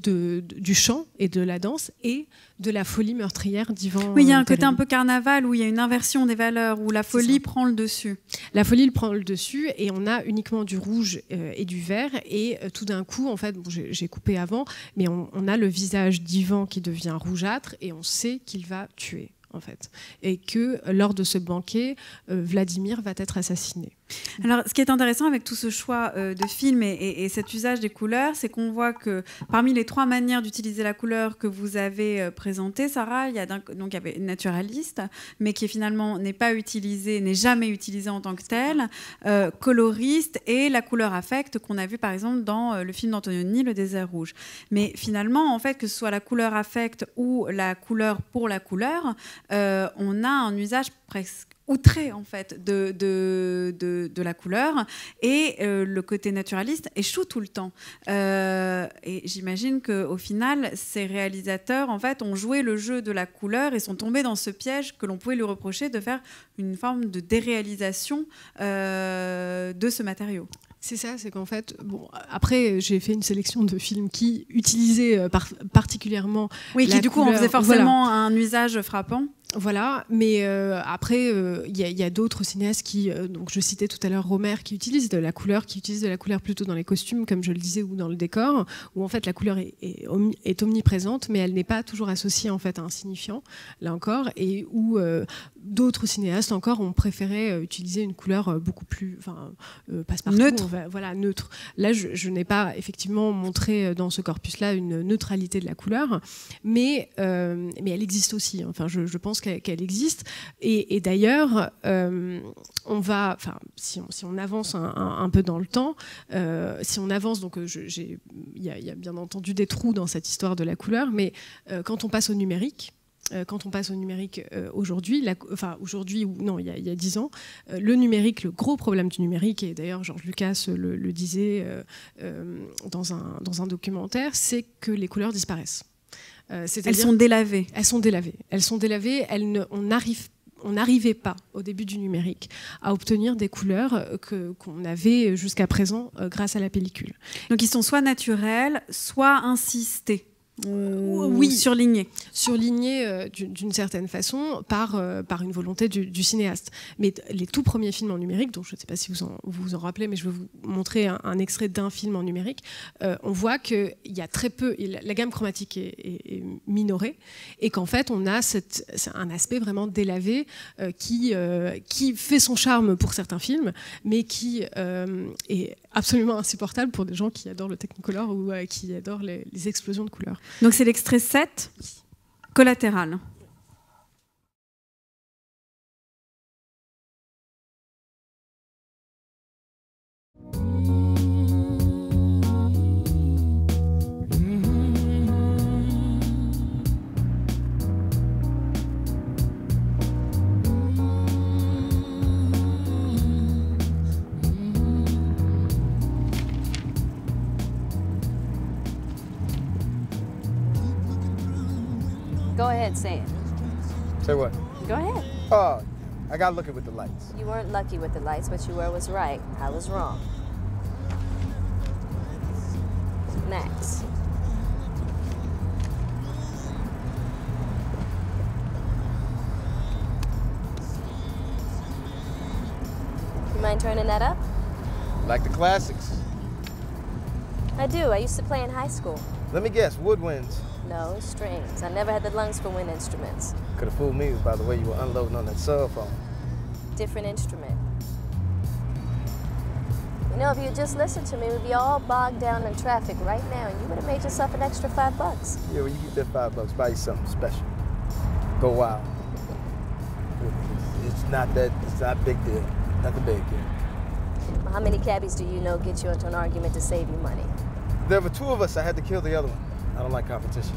du chant et de la danse, et de la folie meurtrière d'Ivan. Oui, il y a un côté un peu carnaval où il y a une inversion des valeurs, où la folie prend le dessus. La folie prend le dessus, et on a uniquement du rouge et du vert, et tout d'un coup, en fait, j'ai coupé avant, mais on a le visage d'Ivan qui devient rougeâtre, et on sait qu'il va tuer, en fait, et que lors de ce banquet, Vladimir va être assassiné. Alors, ce qui est intéressant avec tout ce choix de film et cet usage des couleurs, c'est qu'on voit que parmi les 3 manières d'utiliser la couleur que vous avez présentées, Sarah, il y avait naturaliste, mais qui finalement n'est jamais utilisé en tant que tel, coloriste, et la couleur affect qu'on a vu par exemple dans le film d'Antonioni, Le désert rouge. Mais finalement, en fait, que ce soit la couleur affect ou la couleur pour la couleur, on a un usage presque outré en fait de la couleur et le côté naturaliste échoue tout le temps. Et j'imagine qu'au final, ces réalisateurs en fait ont joué le jeu de la couleur et sont tombés dans ce piège que l'on pouvait lui reprocher de faire une forme de déréalisation de ce matériau. C'est ça, c'est qu'en fait, bon, après j'ai fait une sélection de films qui utilisaient particulièrement oui, qui du coup en faisaient forcément un usage frappant. Voilà, mais après, il y a d'autres cinéastes qui, donc je citais tout à l'heure Romer, qui utilisent de la couleur plutôt dans les costumes, comme je le disais, ou dans le décor, où en fait la couleur est omniprésente, mais elle n'est pas toujours associée en fait à un signifiant, là encore, et où d'autres cinéastes encore ont préféré utiliser une couleur beaucoup plus, passe-partout, neutre. Voilà, neutre. Là, je n'ai pas effectivement montré dans ce corpus-là une neutralité de la couleur, mais elle existe aussi. Enfin, je pense qu'elle existe. Et d'ailleurs, si on avance un peu dans le temps, si on avance, donc il y a bien entendu des trous dans cette histoire de la couleur, mais quand on passe au numérique, aujourd'hui, il y a 10 ans, le numérique, le gros problème du numérique, et d'ailleurs George Lucas le disait dans un documentaire, c'est que les couleurs disparaissent. Elles sont délavées. On n'arrivait pas au début du numérique à obtenir des couleurs qu'on avait jusqu'à présent grâce à la pellicule. Donc ils sont soit naturels, soit insistés. Oui, surlignés d'une certaine façon par une volonté du cinéaste. Mais les tout premiers films en numérique, dont je ne sais pas si vous vous en rappelez, mais je vais vous montrer un extrait d'un film en numérique, on voit qu'il y a très peu, la gamme chromatique est minorée, et qu'en fait on a c'est un aspect vraiment délavé qui fait son charme pour certains films, mais qui est absolument insupportable pour des gens qui adorent le Technicolor ou qui adorent les explosions de couleurs. Donc c'est l'extrait 7, Collatéral. Go ahead, say it. Say what? Go ahead. Oh, I got lucky with the lights. You weren't lucky with the lights. What you were was right. I was wrong. Next. You mind turning that up? Like the classics. I do. I used to play in high school. Let me guess, woodwinds. No, strings. I never had the lungs for wind instruments. Could have fooled me by the way you were unloading on that cell phone. Different instrument. You know, if you just listened to me, we'd be all bogged down in traffic right now, and you would have made yourself an extra $5. Yeah, well, you keep that $5, buy you something special. Go wild. It's not big deal. Nothing big deal. Well, how many cabbies do you know get you into an argument to save you money? There were 2 of us. I had to kill the other one. I don't like competition.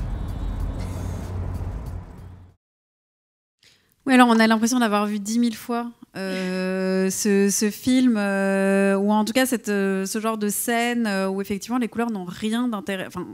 Oui, alors on a l'impression d'avoir vu 10 000 fois ce film, ou en tout cas ce genre de scène où effectivement les couleurs n'ont rien d'intérêt. Enfin,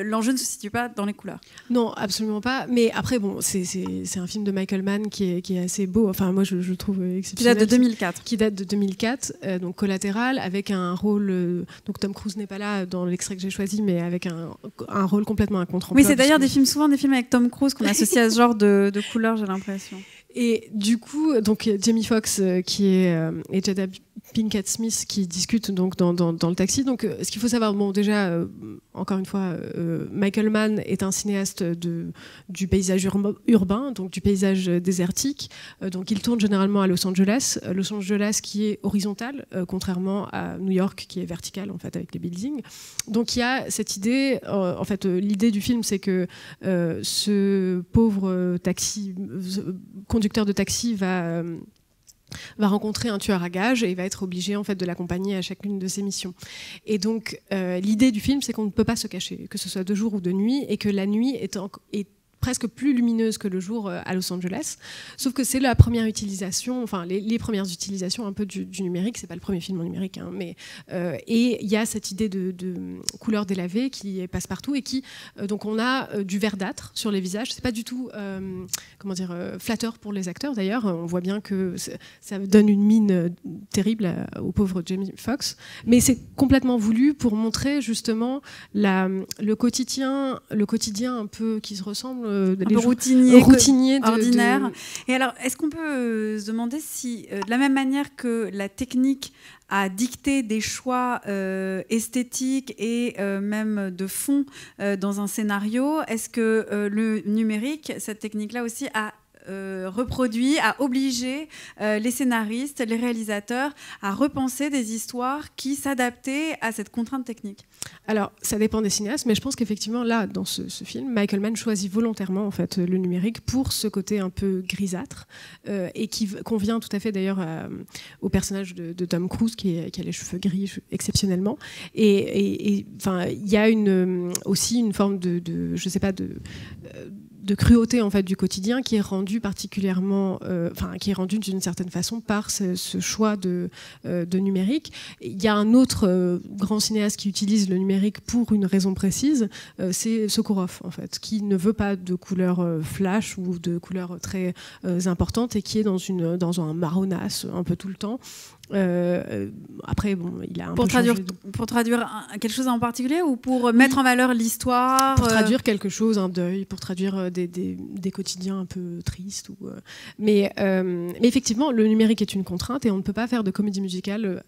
l'enjeu ne se situe pas dans les couleurs. Non, absolument pas. Mais après, bon, c'est un film de Michael Mann qui est assez beau. Enfin, moi, je trouve exceptionnel. Qui date de 2004. Qui date de 2004, donc Collatéral, avec un rôle... donc Tom Cruise n'est pas là dans l'extrait que j'ai choisi, mais avec un rôle complètement incontrôlable. Oui, c'est d'ailleurs souvent des films avec Tom Cruise qu'on associe à ce genre de couleurs, j'ai l'impression. Et du coup, donc Jamie Foxx et Jada Pinkett Smith qui discutent donc dans le taxi. Donc, ce qu'il faut savoir, bon, déjà, encore une fois, Michael Mann est un cinéaste du paysage urbain, donc du paysage désertique. Donc, il tourne généralement à Los Angeles qui est horizontal, contrairement à New York qui est vertical en fait avec les buildings. Donc, il y a cette idée. En fait, l'idée du film, c'est que ce pauvre conducteur de taxi va rencontrer un tueur à gages et il va être obligé en fait de l'accompagner à chacune de ses missions. Et donc l'idée du film, c'est qu'on ne peut pas se cacher, que ce soit de jour ou de nuit, et que la nuit est presque plus lumineuse que le jour à Los Angeles. Sauf que c'est la première utilisation, enfin les premières utilisations un peu du numérique. C'est pas le premier film en numérique, hein, mais et il y a cette idée de couleur délavée qui passe partout et qui donc on a du verdâtre sur les visages. C'est pas du tout flatteur pour les acteurs d'ailleurs. On voit bien que ça donne une mine terrible au pauvre Jamie Foxx, mais c'est complètement voulu pour montrer justement le quotidien un peu qui se ressemble. Un peu routinier ordinaire. Et alors, est-ce qu'on peut se demander si, de la même manière que la technique a dicté des choix esthétiques et même de fond dans un scénario, est-ce que le numérique, cette technique-là aussi, a reproduit, a obligé les scénaristes, les réalisateurs à repenser des histoires qui s'adaptaient à cette contrainte technique? Alors, ça dépend des cinéastes, mais je pense qu'effectivement, là, dans ce film, Michael Mann choisit volontairement en fait, le numérique pour ce côté un peu grisâtre et qui convient tout à fait d'ailleurs au personnage de Tom Cruise qui a les cheveux gris exceptionnellement. Et il y a aussi une forme je sais pas, de cruauté en fait du quotidien qui est rendu particulièrement, qui est rendu d'une certaine façon par ce choix de numérique. Il y a un autre grand cinéaste qui utilise le numérique pour une raison précise, c'est Sokurov en fait, qui ne veut pas de couleurs flash ou de couleurs très importantes et qui est dans un marronasse un peu tout le temps. Après, bon, il a un peu changé pour traduire quelque chose en particulier ou pour mettre en valeur l'histoire, pour traduire quelque chose, un deuil, pour traduire des quotidiens un peu tristes. Mais effectivement, le numérique est une contrainte et on ne peut pas faire de comédie musicale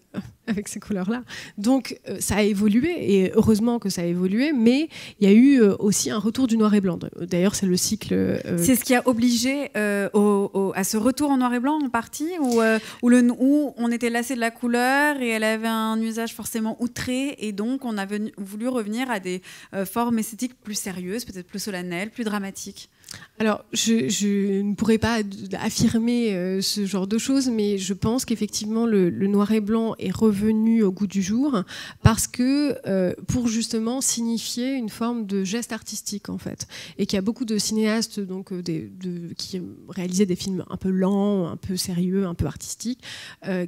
avec ces couleurs-là. Donc, ça a évolué et heureusement que ça a évolué, mais il y a eu aussi un retour du noir et blanc. D'ailleurs, c'est le cycle. C'est ce qui a obligé à ce retour en noir et blanc en partie, où on était lassé de la couleur et elle avait un usage forcément outré et donc on a voulu revenir à des formes esthétiques plus sérieuses, peut-être plus solennelles, plus dramatiques. Alors, je ne pourrais pas affirmer ce genre de choses, mais je pense qu'effectivement le noir et blanc est revenu au goût du jour parce que pour justement signifier une forme de geste artistique en fait, et qu'il y a beaucoup de cinéastes donc qui réalisaient des films un peu lents, un peu sérieux, un peu artistiques,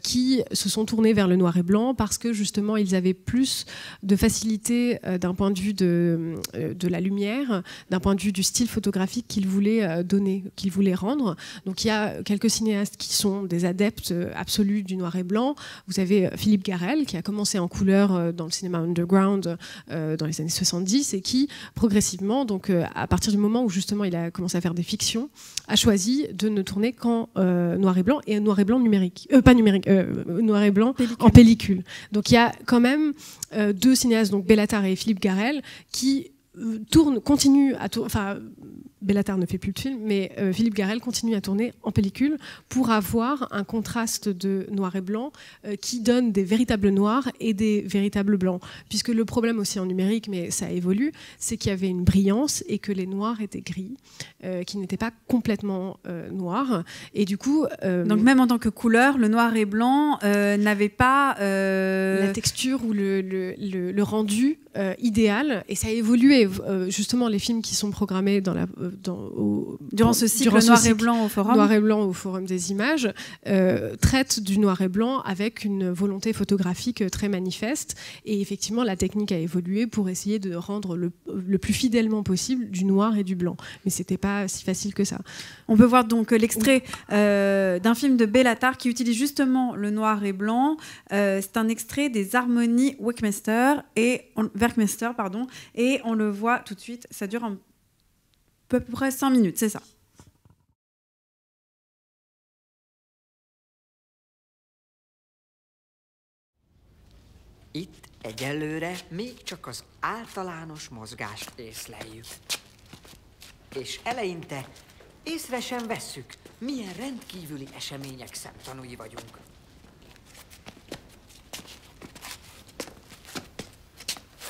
qui se sont tournés vers le noir et blanc parce que justement ils avaient plus de facilité d'un point de vue de la lumière, d'un point de vue du style photographique qu'ils voulaient donner, qu'ils voulaient rendre. Donc il y a quelques cinéastes qui sont des adeptes absolus du noir et blanc. Vous avez Philippe Garrel qui a commencé en couleur dans le cinéma underground dans les années 70 et qui progressivement, donc à partir du moment où justement il a commencé à faire des fictions, a choisi de ne tourner qu'en noir et blanc et noir et blanc numérique, pas numérique, noir et blanc en pellicule. Donc il y a quand même deux cinéastes, donc Béla Tarr et Philippe Garrel, qui continue à tourner. Enfin, Béla Tarr ne fait plus de films, mais Philippe Garrel continue à tourner en pellicule pour avoir un contraste de noir et blanc qui donne des véritables noirs et des véritables blancs. Puisque le problème aussi en numérique, mais ça évolue, c'est qu'il y avait une brillance et que les noirs étaient gris, qui n'étaient pas complètement noirs. Et du coup, donc même en tant que couleur, le noir et blanc n'avait pas la texture ou le rendu idéal. Et ça a évolué. Justement, les films qui sont programmés durant ce cycle noir et blanc au forum. Noir et blanc au Forum des images traitent du noir et blanc avec une volonté photographique très manifeste. Et effectivement, la technique a évolué pour essayer de rendre le plus fidèlement possible du noir et du blanc. Mais c'était pas si facile que ça. On peut voir donc l'extrait d'un film de Béla Tarr qui utilise justement le noir et blanc. C'est un extrait des Harmonies Werkmeister et on le voit tout de suite. Ça dure à peu près 5 minutes, c'est ça. Itt egyelőre még csak az általános mozgást észleljük. És eleinte észre sem vesszük, milyen rendkívüli események szemtanúi vagyunk.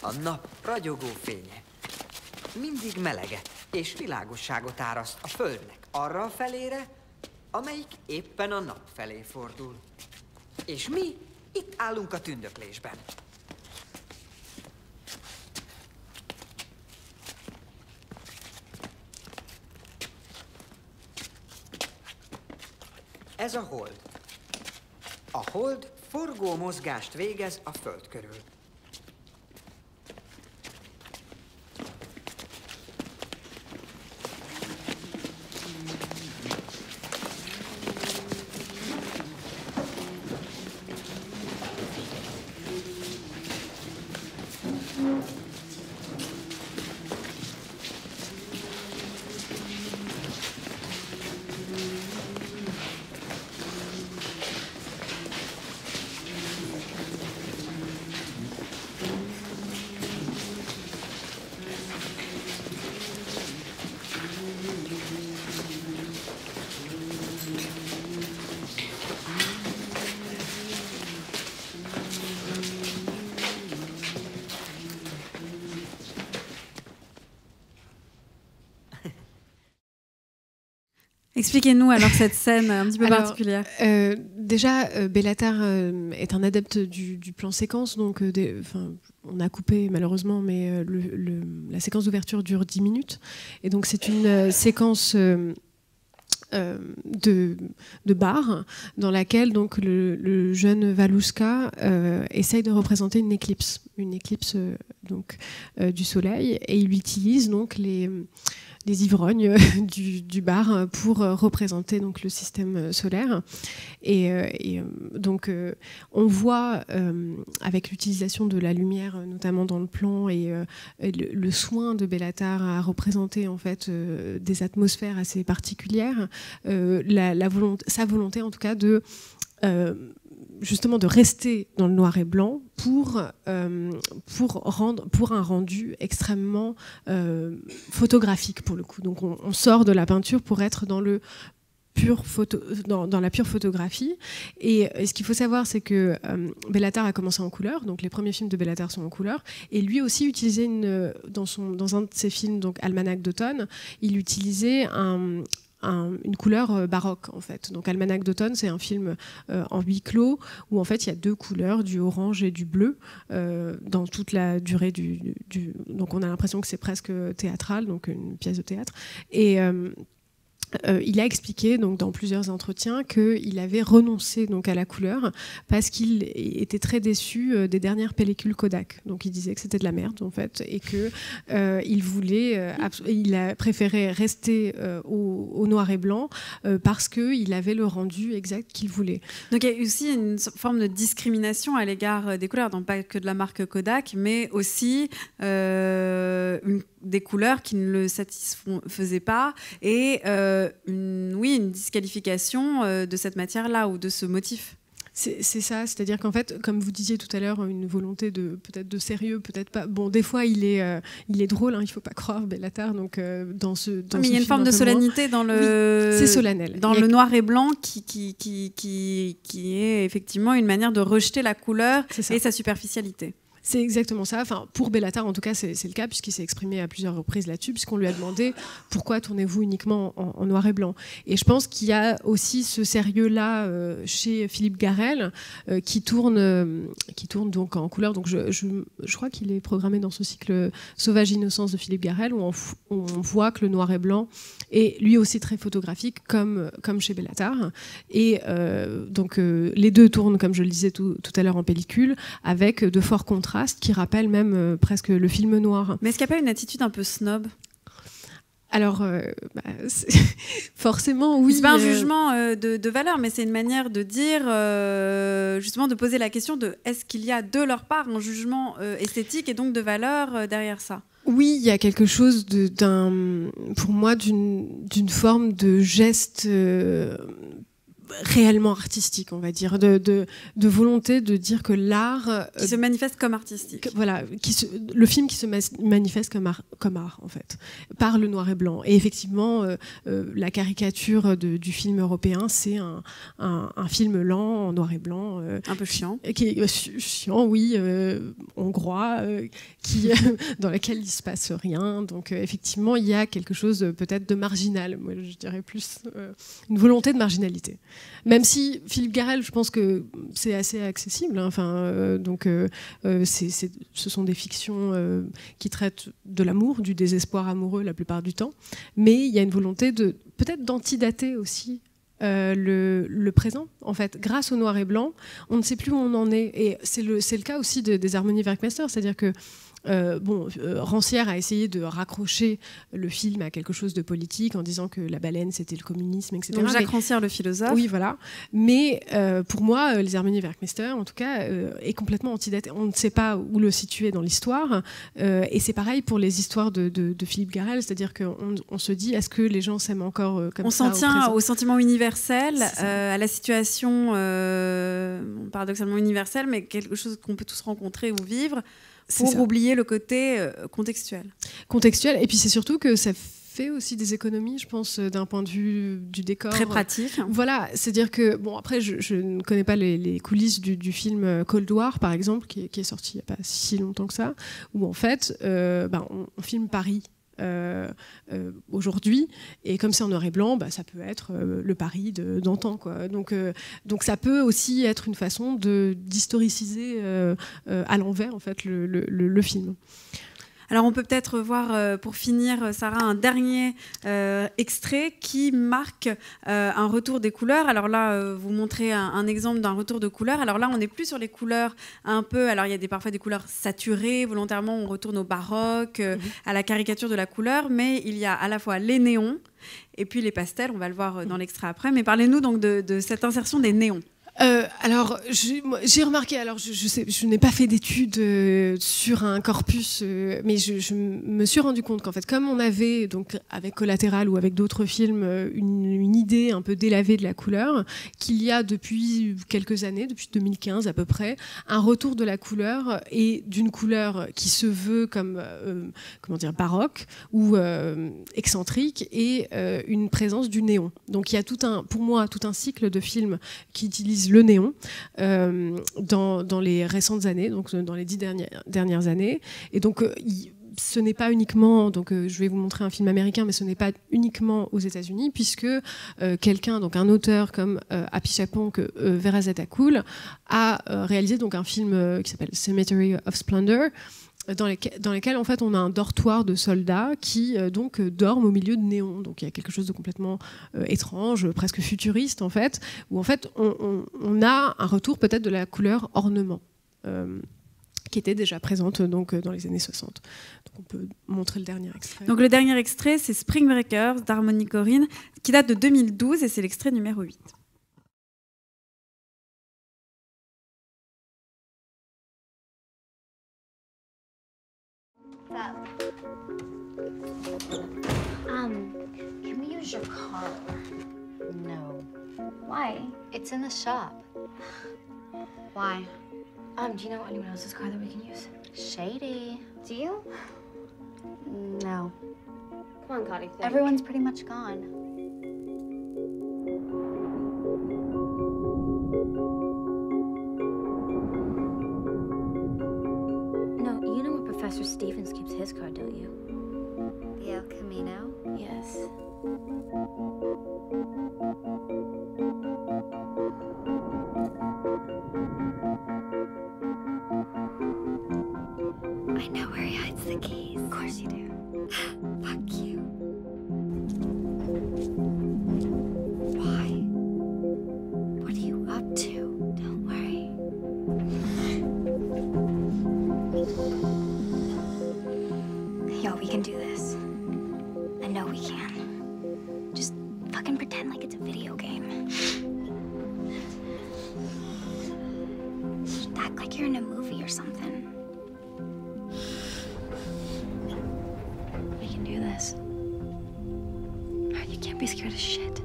A nap ragyogó fénye mindig melege és világosságot áraszt a Földnek arra a felére, amelyik éppen a nap felé fordul. És mi itt állunk a tündöklésben. Ez a hold. A hold forgó mozgást végez a Föld körül. Expliquez-nous alors cette scène un petit peu particulière. Déjà, Béla Tarr est un adepte du plan séquence, donc on a coupé malheureusement, mais la séquence d'ouverture dure 10 minutes. Et donc c'est une séquence de bar dans laquelle donc, le jeune Valouska essaye de représenter une éclipse donc, du soleil, et il utilise donc les ivrognes du bar pour représenter donc, le système solaire. Et donc, on voit, avec l'utilisation de la lumière, notamment dans le plan, et le soin de Béla Tarr à représenter en fait, des atmosphères assez particulières, sa volonté en tout cas de... justement de rester dans le noir et blanc pour un rendu extrêmement photographique pour le coup. Donc on sort de la peinture pour être dans la pure photographie. Et ce qu'il faut savoir, c'est que Béla Tarr a commencé en couleur, donc les premiers films de Béla Tarr sont en couleur, et lui aussi utilisait dans un de ses films, donc Almanach d'automne, il utilisait une couleur baroque en fait. Donc Almanach d'automne, c'est un film en huis clos où en fait il y a deux couleurs, du orange et du bleu, dans toute la durée donc on a l'impression que c'est presque théâtral, donc une pièce de théâtre. Et il a expliqué donc, dans plusieurs entretiens qu'il avait renoncé donc, à la couleur parce qu'il était très déçu des dernières pellicules Kodak. Donc il disait que c'était de la merde en fait, et il a préféré rester au noir et blanc parce qu'il avait le rendu exact qu'il voulait. Donc il y a aussi une forme de discrimination à l'égard des couleurs, non pas que de la marque Kodak, mais aussi des couleurs qui ne le satisfaisaient pas, et une disqualification de cette matière-là ou de ce motif. C'est ça, c'est-à-dire qu'en fait, comme vous disiez tout à l'heure, une volonté peut-être de sérieux, peut-être pas. Bon, des fois, il est drôle, il ne faut pas croire, Béla Tarr. Donc, mais il y a une forme de solennité dans le. Oui, c'est solennel. Dans le noir et blanc, qui est effectivement une manière de rejeter la couleur et sa superficialité. C'est exactement ça. Enfin, pour Béla Tarr, en tout cas, c'est le cas, puisqu'il s'est exprimé à plusieurs reprises là-dessus, puisqu'on lui a demandé pourquoi tournez-vous uniquement en noir et blanc. Et je pense qu'il y a aussi ce sérieux-là chez Philippe Garrel, qui tourne donc en couleur. Donc je crois qu'il est programmé dans ce cycle Sauvage Innocence de Philippe Garrel, où on voit que le noir et blanc est lui aussi très photographique, comme chez Béla Tarr. Et donc les deux tournent, comme je le disais tout à l'heure, en pellicule, avec de forts contrastes qui rappellent même presque le film noir. Mais est-ce qu'il n'y a pas une attitude un peu snob ? Alors, forcément, oui. C'est pas un jugement de valeur, mais c'est une manière de dire, justement, de poser la question de est-ce qu'il y a de leur part un jugement esthétique et donc de valeur derrière ça ? Oui, il y a quelque chose pour moi d'une forme de geste réellement artistique, on va dire, de volonté de dire que l'art... qui se manifeste comme artistique. Voilà, le film qui se manifeste comme art, en fait, par le noir et blanc. Et effectivement, la caricature du film européen, c'est un film lent, en noir et blanc. Un peu chiant. Qui est chiant, oui, hongrois, dans lequel il ne se passe rien. Donc, effectivement, il y a quelque chose peut-être de marginal. Moi, je dirais plus une volonté de marginalité. Même si Philippe Garrel, je pense que c'est assez accessible. Donc, ce sont des fictions qui traitent de l'amour, du désespoir amoureux la plupart du temps. Mais il y a une volonté peut-être d'antidater aussi le présent, en fait. Grâce au noir et blanc, on ne sait plus où on en est. Et c'est le cas aussi des harmonies Werkmeister, c'est-à-dire que Rancière a essayé de raccrocher le film à quelque chose de politique en disant que la baleine c'était le communisme, etc. Donc Jacques Rancière, le philosophe. Oui, voilà. Mais pour moi, les harmonies Werkmeister, en tout cas, est complètement antidaté. On ne sait pas où le situer dans l'histoire. Et c'est pareil pour les histoires de Philippe Garrel, c'est-à-dire qu'on se dit, est-ce que les gens s'aiment encore comme ça? On s'en tient au sentiment universel, à la situation paradoxalement universelle, mais quelque chose qu'on peut tous rencontrer ou vivre. Pour oublier le côté contextuel. Contextuel, et puis c'est surtout que ça fait aussi des économies, je pense, d'un point de vue du décor. Très pratique. Voilà, c'est-à-dire que, bon, après, je ne connais pas les coulisses du film Cold War, par exemple, qui est sorti il n'y a pas si longtemps que ça, où en fait, on filme Paris. Aujourd'hui, et comme c'est en noir et blanc, ça peut être le Paris d'antan, quoi. Donc ça peut aussi être une façon d'historiciser à l'envers en fait le film. Alors on peut peut-être voir, pour finir, Sarah, un dernier extrait qui marque un retour des couleurs. Alors là, vous montrez un exemple d'un retour de couleurs. Alors là, on n'est plus sur les couleurs un peu... Alors il y a parfois des couleurs saturées, volontairement on retourne au baroque, à la caricature de la couleur, mais il y a à la fois les néons et puis les pastels, on va le voir dans l'extrait après. Mais parlez-nous donc de cette insertion des néons. Alors, j'ai remarqué, alors je n'ai pas fait d'études sur un corpus, mais je me suis rendu compte qu'en fait, comme on avait, donc, avec Collatéral ou avec d'autres films, une idée un peu délavée de la couleur, qu'il y a depuis quelques années, depuis 2015 à peu près, un retour de la couleur et d'une couleur qui se veut comme baroque ou excentrique et une présence du néon. Donc il y a pour moi tout un cycle de films qui utilisent le néon dans les récentes années, donc dans les 10 dernières années. Et donc, ce n'est pas uniquement, donc je vais vous montrer un film américain, mais ce n'est pas uniquement aux États-Unis, puisque quelqu'un, donc un auteur comme Apichatpong Weerasethakul, a réalisé donc un film qui s'appelle Cemetery of Splendor, dans lesquels en fait on a un dortoir de soldats qui donc dorment au milieu de néons. Donc il y a quelque chose de complètement étrange, presque futuriste en fait, où en fait on a un retour peut-être de la couleur ornement qui était déjà présente donc dans les années 60. Donc on peut montrer le dernier extrait. Donc le dernier extrait, c'est Spring Breakers d'Harmony Korine, qui date de 2012 et c'est l'extrait numéro 8. Can we use your car? No. Why? It's in the shop. Why? Do you know anyone else's car that we can use? Shady. Do you? No. Come on, Cotty. Everyone's pretty much gone. No, you know where Professor Stevens keeps his car, don't you? The El Camino? Yes. I know where he hides the keys. Of course you do. Fuck you. Why? What are you up to? Don't worry. Yo, we can do this. I know we can. Just fucking pretend like it's a video game. Just act like you're in a movie or something. We can do this. You can't be scared of shit.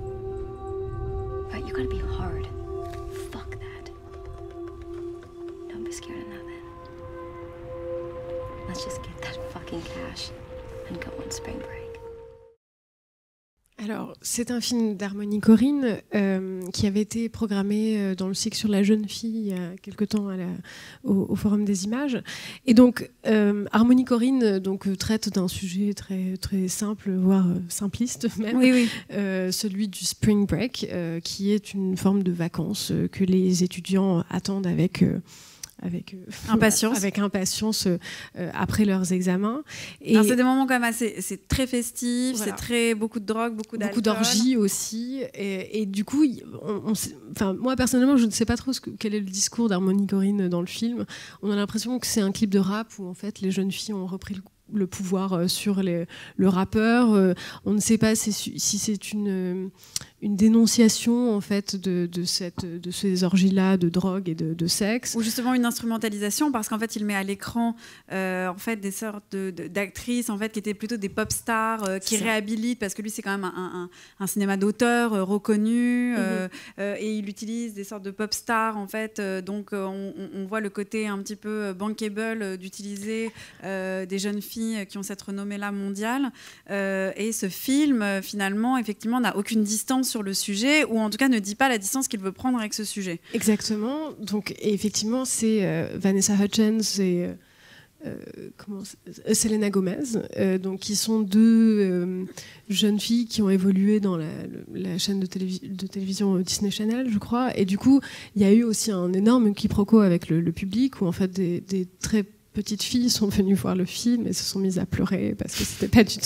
Right, you gotta be hard. Fuck that. Don't be scared of nothing. Let's just get that fucking cash and go on spring break. Alors, c'est un film d'Harmony Korine qui avait été programmé dans le cycle sur la jeune fille il y a quelque temps au Forum des images. Et donc, Harmony Korine traite d'un sujet très, très simple, voire simpliste même, oui. Celui du spring break, qui est une forme de vacances que les étudiants attendent avec impatience après leurs examens. C'est des moments quand même c'est très festif, c'est très beaucoup de drogue, beaucoup d'alcool. Beaucoup d'orgies aussi. Et du coup, moi personnellement, je ne sais pas trop quel est le discours d'Harmony Korine dans le film. On a l'impression que c'est un clip de rap où en fait les jeunes filles ont repris le pouvoir sur le rappeur. On ne sait pas si c'est une dénonciation en fait de ces orgies-là de drogue et de sexe, ou justement une instrumentalisation, parce qu'en fait il met à l'écran en fait des sortes d'actrices en fait qui étaient plutôt des pop stars qui réhabilitent, parce que lui c'est quand même un cinéma d'auteur reconnu, et il utilise des sortes de pop stars en fait, donc on voit le côté un petit peu bankable d'utiliser des jeunes filles qui ont cette renommée-là mondiale, et ce film finalement effectivement n'a aucune distance sur le sujet, ou en tout cas ne dit pas la distance qu'il veut prendre avec ce sujet. Exactement. Donc et effectivement c'est Vanessa Hudgens et Selena Gomez, donc qui sont deux jeunes filles qui ont évolué dans la chaîne de télévision Disney Channel, je crois, et du coup il y a eu aussi un énorme quiproquo avec le public, où en fait des très petites filles sont venues voir le film et se sont mises à pleurer parce que c'était pas du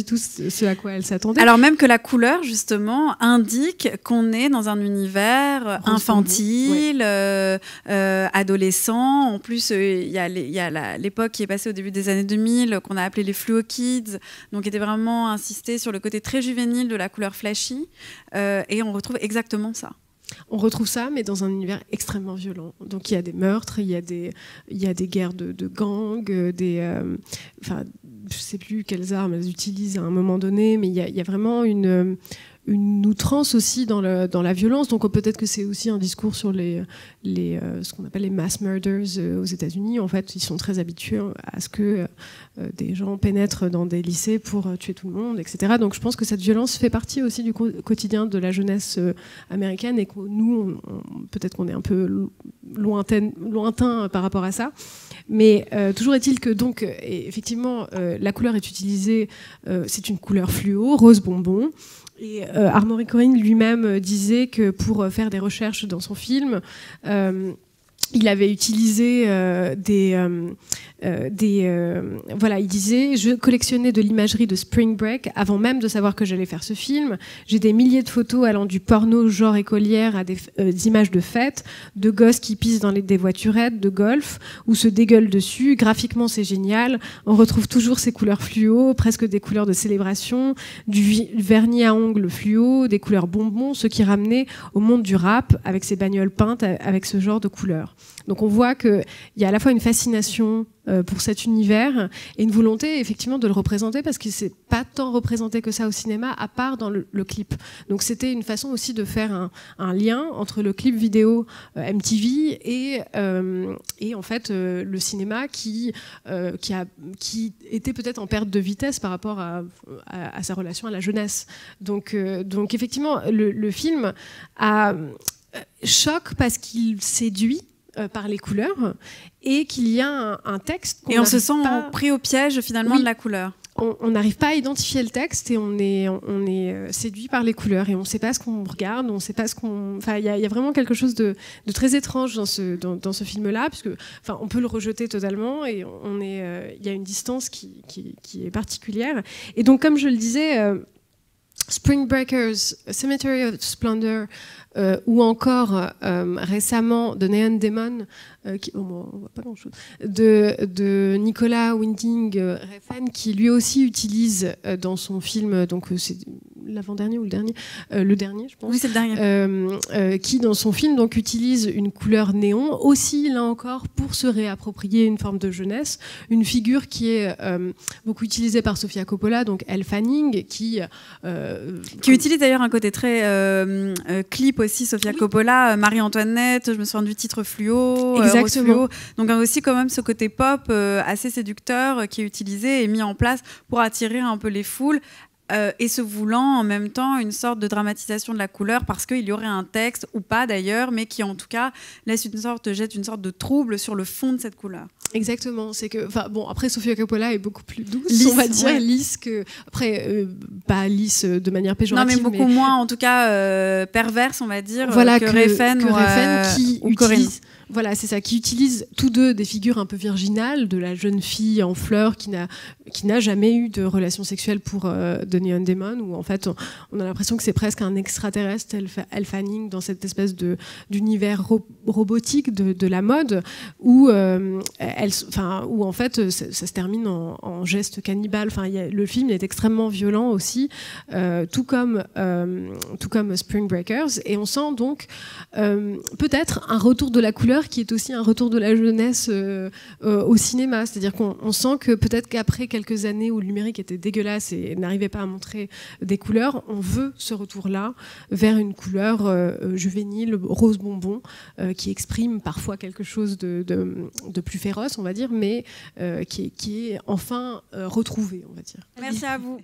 tout ce à quoi elles s'attendaient. Alors même que la couleur justement indique qu'on est dans un univers infantile, adolescent. En plus, il y a l'époque qui est passée au début des années 2000 qu'on a appelé les fluo kids, donc était vraiment insisté sur le côté très juvénile de la couleur flashy, et on retrouve exactement ça. On retrouve ça, mais dans un univers extrêmement violent. Donc il y a des meurtres, il y a des guerres de gangs, je ne sais plus quelles armes elles utilisent à un moment donné, mais il y a vraiment une outrance aussi dans la violence. Donc peut-être que c'est aussi un discours sur ce qu'on appelle les mass murders aux États-Unis. En fait, ils sont très habitués à ce que des gens pénètrent dans des lycées pour tuer tout le monde, etc. Donc je pense que cette violence fait partie aussi du quotidien de la jeunesse américaine, et que nous, peut-être qu'on est un peu lointain par rapport à ça. Mais toujours est-il que donc effectivement la couleur est utilisée, c'est une couleur fluo, rose bonbon. Et Harmony Korine lui-même disait que pour faire des recherches dans son film, il avait utilisé il disait: je collectionnais de l'imagerie de Spring Break avant même de savoir que j'allais faire ce film. J'ai des milliers de photos allant du porno genre écolière à des images de fêtes, de gosses qui pissent dans des voiturettes de golf ou se dégueulent dessus. Graphiquement, c'est génial. On retrouve toujours ces couleurs fluo, presque des couleurs de célébration, du vernis à ongles fluo, des couleurs bonbons, ce qui ramenait au monde du rap avec ses bagnoles peintes avec ce genre de couleurs. Donc on voit qu'il y a à la fois une fascination pour cet univers et une volonté effectivement de le représenter, parce que c'est pas tant représenté que ça au cinéma, à part dans le clip. Donc c'était une façon aussi de faire un lien entre le clip vidéo MTV et en fait le cinéma qui était peut-être en perte de vitesse par rapport à sa relation à la jeunesse. Donc effectivement le film choque parce qu'il séduit par les couleurs, et qu'il y a un texte et on se sent pris au piège finalement de la couleur. On n'arrive pas à identifier le texte, et on est séduit par les couleurs, et on ne sait pas ce qu'on regarde, on sait pas ce qu'on. Enfin, il y a vraiment quelque chose de très étrange dans ce film-là, puisque on peut le rejeter totalement, et il y a une distance qui est particulière. Et donc, comme je le disais, Spring Breakers, Cemetery of Splendor, ou encore récemment The Neon Demon, on voit pas grand-chose, de Nicolas Winding Refn, qui lui aussi utilise dans son film, donc c'est l'avant-dernier ou le dernier, je pense. Oui, c'est le dernier. Qui dans son film donc utilise une couleur néon aussi, là encore, pour se réapproprier une forme de jeunesse, une figure qui est beaucoup utilisée par Sofia Coppola, donc Elle Fanning, qui utilise d'ailleurs un côté très clip aussi, Sofia Coppola, Marie-Antoinette, je me souviens du titre fluo, rose fluo. Donc aussi quand même ce côté pop assez séducteur qui est utilisé et mis en place pour attirer un peu les foules. Et se voulant en même temps une sorte de dramatisation de la couleur, parce qu'il y aurait un texte, ou pas d'ailleurs, mais qui en tout cas jette une sorte de trouble sur le fond de cette couleur. Exactement, c'est que, après Sofia Coppola est beaucoup plus douce, on va dire, lisse que, après, pas lisse de manière péjorative, non, mais beaucoup moins, en tout cas, perverse, on va dire, voilà, que Refn qui ou Korine. Voilà, c'est ça, qui utilisent tous deux des figures un peu virginales de la jeune fille en fleurs qui n'a jamais eu de relation sexuelle pour The Neon Demon, où en fait on a l'impression que c'est presque un extraterrestre, Elle Fanning, dans cette espèce d'univers robotique de la mode, où en fait ça se termine en geste cannibale. Enfin, le film est extrêmement violent aussi, tout comme Spring Breakers, et on sent donc peut-être un retour de la couleur qui est aussi un retour de la jeunesse au cinéma. C'est-à-dire qu'on sent que peut-être qu'après quelques années où le numérique était dégueulasse et n'arrivait pas à montrer des couleurs, on veut ce retour-là vers une couleur juvénile, rose bonbon, qui exprime parfois quelque chose de plus féroce, on va dire, mais qui est enfin retrouvé, on va dire. Merci à vous.